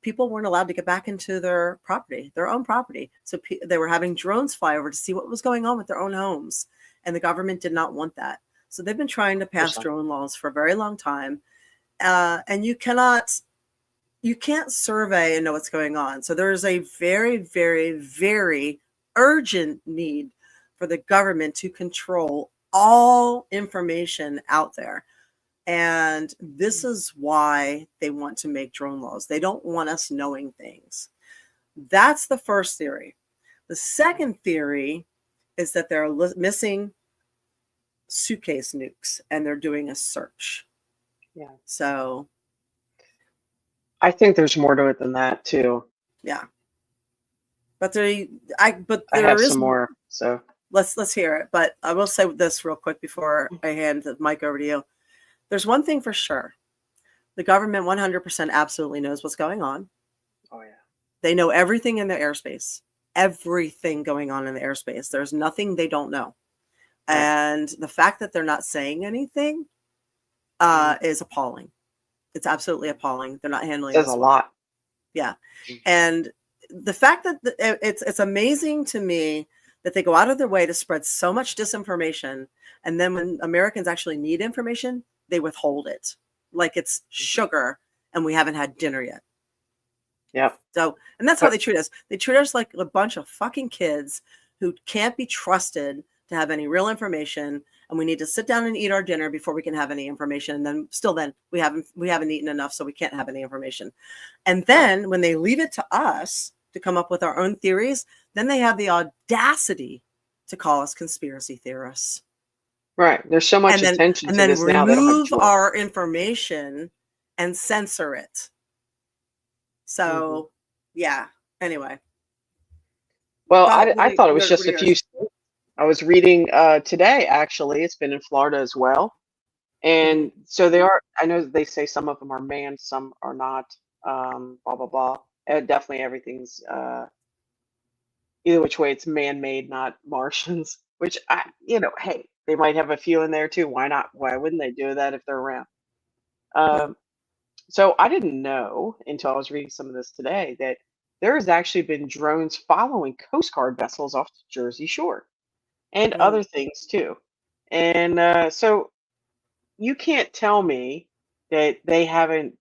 people weren't allowed to get back into their own property. So they were having drones fly over to see what was going on with their own homes. And the government did not want that. So they've been trying to pass drone laws for a very long time. And you can't survey and know what's going on. So there is a very, very, very urgent need for the government to control all information out there. And this is why they want to make drone laws. They don't want us knowing things. That's the first theory. The second theory is that they're missing suitcase nukes and they're doing a search. Yeah. So I think there's more to it than that too. Yeah. But I have some more. So let's hear it. But I will say this real quick before I hand the mic over to you. There's one thing for sure. The government 100% absolutely knows what's going on. Oh, yeah. They know everything in the airspace, everything going on in the airspace. There's nothing they don't know. Right. And the fact that they're not saying anything is appalling. It's absolutely appalling. They're not handling it. There's a lot. Yeah. And the fact that it's amazing to me that they go out of their way to spread so much disinformation. And then when Americans actually need information, they withhold it like it's sugar and we haven't had dinner yet. Yeah. So, and that's how they treat us. They treat us like a bunch of fucking kids who can't be trusted to have any real information. And we need to sit down and eat our dinner before we can have any information. And then we haven't eaten enough, so we can't have any information. And then when they leave it to us to come up with our own theories, then they have the audacity to call us conspiracy theorists. Right. There's so much attention to this now. And then remove our information and censor it. So, yeah. Anyway. Well, I thought it was just a few. I was reading today, actually. It's been in Florida as well. And so they are, I know they say some of them are manned, some are not, blah, blah, blah. Definitely everything's, either which way, it's man-made, not Martians, which hey, they might have a few in there too. Why not? Why wouldn't they do that if they're around? So I didn't know until I was reading some of this today that there has actually been drones following Coast Guard vessels off the Jersey Shore and other things too. And so you can't tell me that they haven't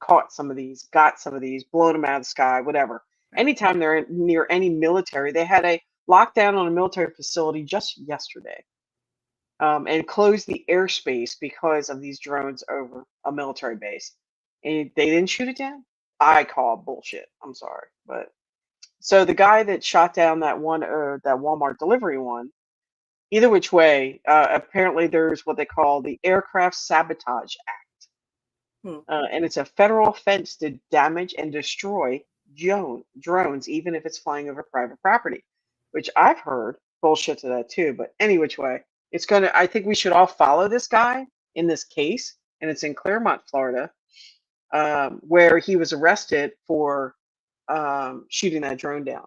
caught some of these, got some of these, blown them out of the sky, whatever. Anytime they're near any military, they had a lockdown on a military facility just yesterday. And closed the airspace because of these drones over a military base. And they didn't shoot it down? I call bullshit. I'm sorry. But so the guy that shot down that one, that Walmart delivery one, either which way, apparently there's what they call the Aircraft Sabotage Act. And it's a federal offense to damage and destroy drones, even if it's flying over private property, which I've heard bullshit to that too. But any which way. I think we should all follow this guy in this case, and it's in Claremont, Florida, where he was arrested for shooting that drone down.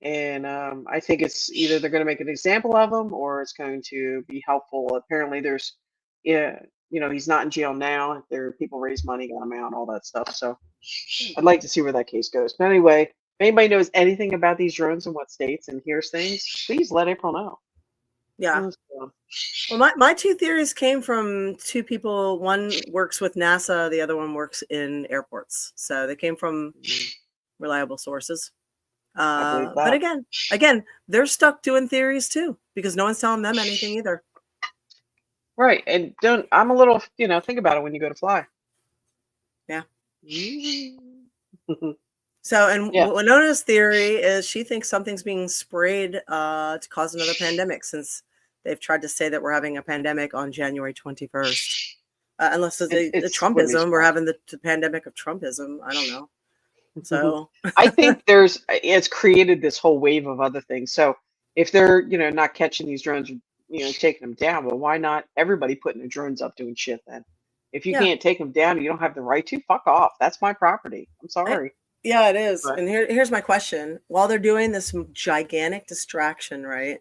And I think it's either they're going to make an example of him or it's going to be helpful. Apparently there's, he's not in jail now. There are people raise money, got him out, all that stuff. So I'd like to see where that case goes. But anyway, if anybody knows anything about these drones in what states and hears things, please let April know. Yeah. Well, my two theories came from two people. One works with NASA. The other one works in airports. So they came from reliable sources. But again, they're stuck doing theories too, because no one's telling them anything either. Right. And I'm a little, think about it when you go to fly. Yeah. So, and Winona's theory is she thinks something's being sprayed to cause another pandemic, since they've tried to say that we're having a pandemic on January 21st. Unless it's the Trumpism, we're having the pandemic of Trumpism. I don't know. So I think it's created this whole wave of other things. So if they're, not catching these drones, taking them down, well, why not everybody putting their drones up doing shit then? If you can't take them down, you don't have the right to, fuck off. That's my property. I'm sorry. Yeah, it is. But, and here's my question. While they're doing this gigantic distraction, right?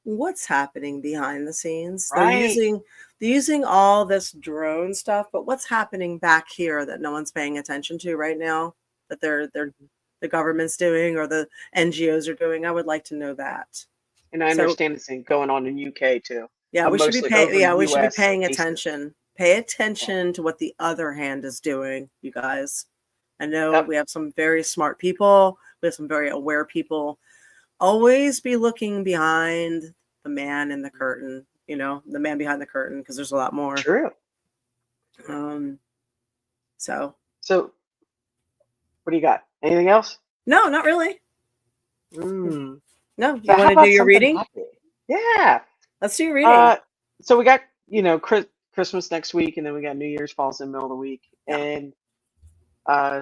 What's happening behind the scenes? Right. They're using all this drone stuff, but what's happening back here that no one's paying attention to right now? that the government's doing or the NGOs are doing. I would like to know that. And I So- understand this thing going on in UK too. Yeah, we should be Mostly over we should be US paying cases. attention. Pay attention to what the other hand is doing, you guys. I know Yep. we have some very smart people. We have some very aware people. Always be looking behind the man in the curtain, the man behind the curtain, because there's a lot more. True. So So, what do you got? Anything else? no, not really. Mm. No, you So how want to about do your something reading? happy? Yeah. Let's do your reading. So we got Christmas next week, and then we got New Year's falls in the middle of the week, Yeah. and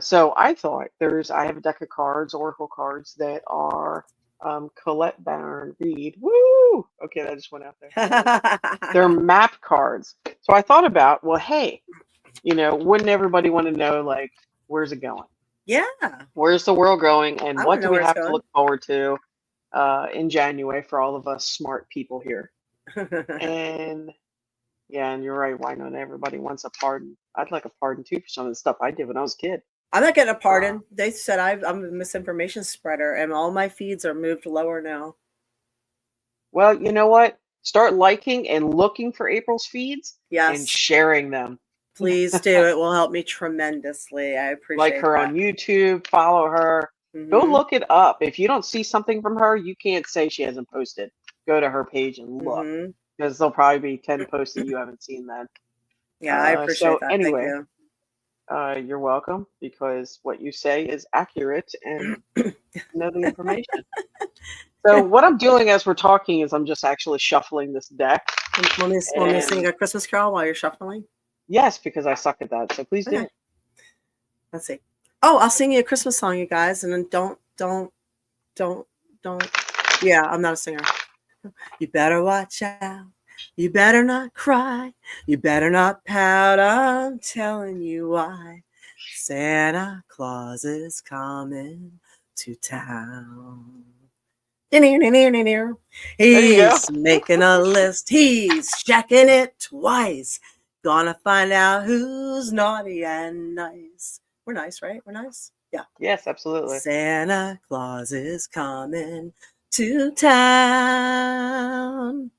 so I thought I have a deck of cards, Oracle cards that are Colette Baron Reed. Woo! Okay, that just went out there. They're map cards. So I thought about, well, hey, wouldn't everybody want to know, like, where's it going? Yeah. Where's the world going? And I what wanna do know we where it's have to going. look forward to in January for all of us smart people here? And yeah, and you're right. Why not? Everybody wants a pardon. I'd like a pardon too for some of the stuff I did when I was a kid. I'm not getting a pardon. They said I'm a misinformation spreader, and all my feeds are moved lower now. Well, you know what? Start liking and looking for April's feeds and Yes, sharing them. please do. It will help me tremendously. I appreciate Like her that. on YouTube, follow her. Go Mhm, look it up. If you don't see something from her, you can't say she hasn't posted. Go to her page and look, mhm. because there'll probably be 10 posts that you haven't seen then. Yeah, I appreciate so that. anyway, Thank you. You're welcome, because what you say is accurate and you know the information. So what I'm doing as we're talking is I'm just actually shuffling this deck. Want me to sing And- a Christmas carol while you're shuffling? Yes, because I suck at that. So please do. Okay. Let's see. Oh, I'll sing you a Christmas song, you guys, and then don't. Yeah, I'm not a singer. You better watch out. You better not cry. You better not pout. I'm telling you why. Santa Claus is coming to town. you He's making a list. He's checking it twice. Gonna find out who's naughty and nice. We're nice, right? We're nice. Yeah. Yes, absolutely. Santa Claus is coming to town.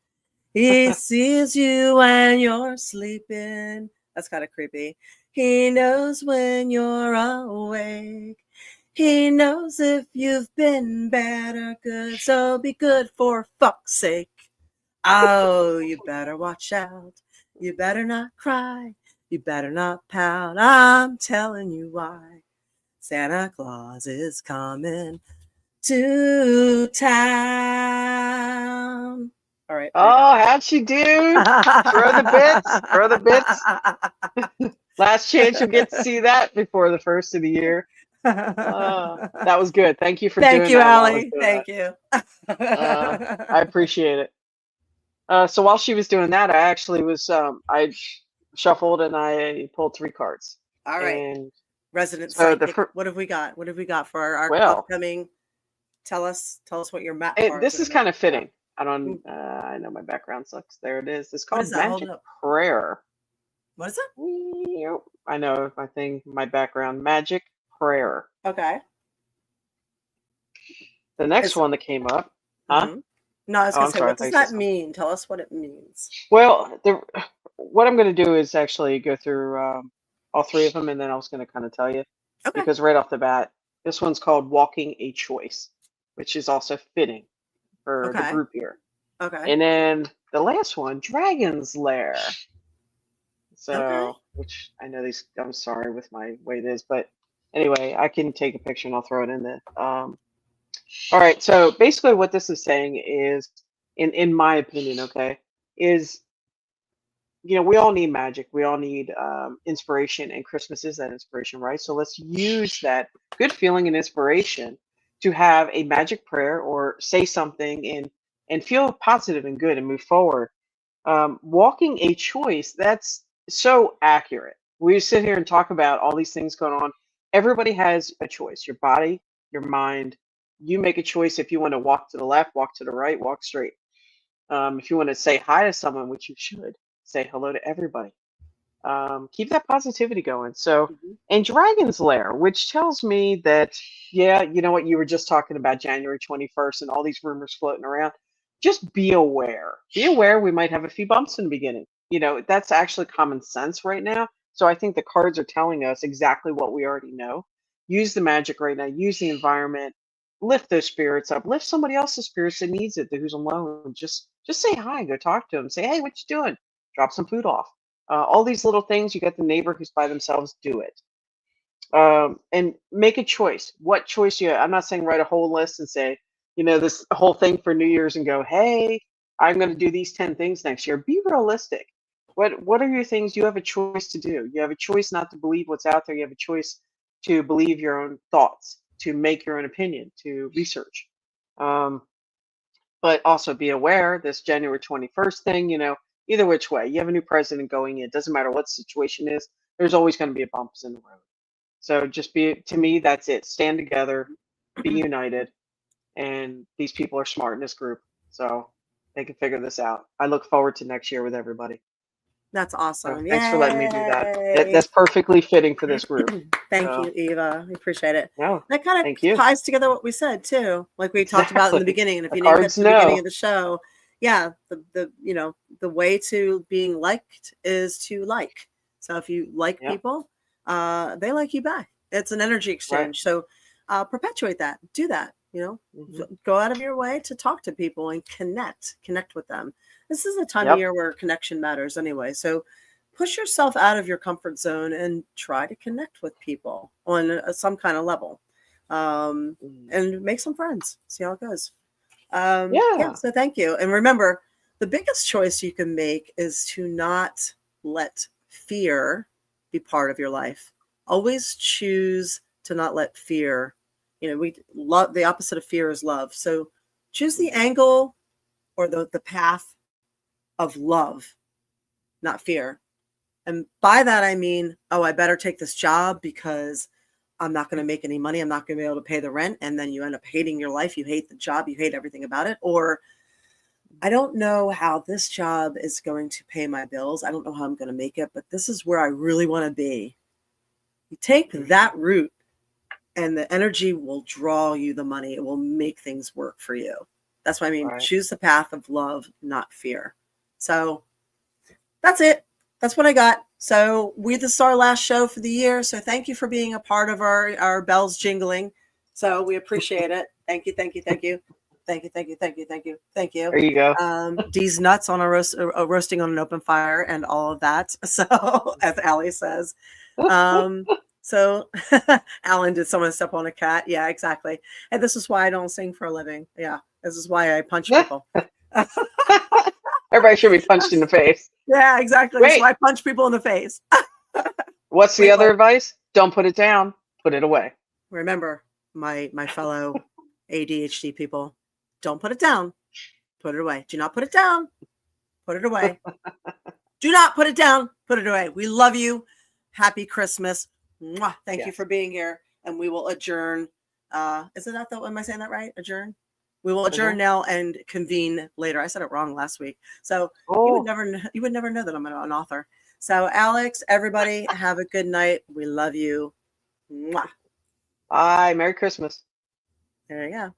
He sees you when you're sleeping. That's kind of creepy. He knows when you're awake. He knows if you've been bad or good. So be good for fuck's sake. Oh, you better watch out. You better not cry. You better not pout. I'm telling you why. Santa Claus is coming to town. All right. Oh, how'd she do? Throw the bits. Throw the bits. Last chance you'll get to see that before the first of the year. That was good. Thank you for doing Thank you, that. Allie. Thank you. I appreciate it. So while she was doing that, I actually was I shuffled and I pulled 3 cards. All right. And Resident so psychic. What have we got? What have we got for our Well- upcoming? Tell us what your map. and cards this are is about. kind of fitting. I know my background sucks. There it is. It's called is that? Hold Magic it up. Prayer. What is it? Yep. I know my background. Magic Prayer. Okay. The next It's- one that came up. Huh? Mhm. No, I was Oh, gonna I'm say, sorry, I what thought does you said that something. mean? Tell us what it means. Well, what I'm going to do is actually go through all 3 of them, and then I was going to kind of tell you. Okay. Because right off the bat, this one's called Walking a Choice, which is also fitting for the Okay. group here. Okay. And then the last one, Dragon's Lair. So, Okay. which I know I'm sorry with my way it is, but anyway, I can take a picture and I'll throw it in the. All right. So basically, what this is saying is, in my opinion, okay, is we all need magic. We all need inspiration, and Christmas is that inspiration, right? So let's use that good feeling and inspiration to have a magic prayer or say something and feel positive and good and move forward. Walking a choice, that's so accurate. We sit here and talk about all these things going on. Everybody has a choice. Your body, your mind. You make a choice if you want to walk to the left, walk to the right, walk straight. If you want to say hi to someone, which you should, say hello to everybody. Keep that positivity going. So, Mhm. and Dragon's Lair, which tells me that, yeah, you know what, you were just talking about January 21st and all these rumors floating around. Just be aware. Be aware we might have a few bumps in the beginning. That's actually common sense right now. So I think the cards are telling us exactly what we already know. Use the magic right now, use the environment, lift those spirits up, lift somebody else's spirits that needs it, who's alone. Just say hi, go talk to them, say, hey, what you doing? Drop some food off. All these little things. You got the neighbor who's by themselves, do it. And make a choice. What choice I'm not saying write a whole list and say, this whole thing for New Year's and go, hey, I'm going to do these 10 things next year. Be realistic. What are your things you have a choice to do? You have a choice not to believe what's out there. You have a choice to believe your own thoughts, to make your own opinion, to research. But also be aware this January 21st thing, either which way, you have a new president going in. It doesn't matter what the situation is, there's always going to be bumps in the road. So to me, that's it. Stand together, be united, and these people are smart in this group. So they can figure this out. I look forward to next year with everybody. That's So awesome. thanks for letting me do that. Yay. That's perfectly fitting for this group. Thank So, you, Eva. We appreciate it. no, That kind thank of you. ties together what we said too, like we talked about in the Exactly. beginning. And if The you didn't get cards to the beginning know. of the show, yeah, the way to being liked is to like. So if you like Yeah. people, they like you back. It's an energy exchange. So perpetuate that. Do that. Mhm. Go out of your way to talk to people and connect with them. This is a time of Yep. year where connection matters anyway. So push yourself out of your comfort zone and try to connect with people on some kind of level, and make some friends. See how it goes. Yeah. Yeah. So thank you. And remember, the biggest choice you can make is to not let fear be part of your life. Always choose to not let fear. We love, the opposite of fear is love. So choose the angle or the path of love, not fear. And by that, I mean, oh, I better take this job because I'm not going to make any money. I'm not going to be able to pay the rent. And then you end up hating your life. You hate the job. You hate everything about it. Or I don't know how this job is going to pay my bills. I don't know how I'm going to make it, but this is where I really want to be. You take that route and the energy will draw you the money. It will make things work for you. That's what I mean. Right. Choose the path of love, not fear. So that's it. That's what I got. So this is our last show for the year. So thank you for being a part of our bells jingling. So we appreciate it. Thank you. Thank you. Thank you. Thank you. Thank you. Thank you. Thank you. Thank you. There you go. D's nuts on a roasting on an open fire and all of that. So as Allie says, so Alan, did someone step on a cat? Yeah, exactly. And this is why I don't sing for a living. Yeah. This is why I punch people. Everybody should be punched in the face. Yeah, exactly. Wait. So I punch people in the face. What's the other advice? Don't put it down. Put it away. Remember, my fellow ADHD people, don't put it down. Put it away. Do not put it down. Put it away. Do not put it down. Put it away. We love you. Happy Christmas. Mwah. Thank you for being here. And we will adjourn. Is it that though? Am I saying that right? Adjourn? We will adjourn now and convene later. I said it wrong last week. So you would never know that I'm an author. So Alex, everybody, have a good night. We love you. Mwah. Bye. Merry Christmas. There you go.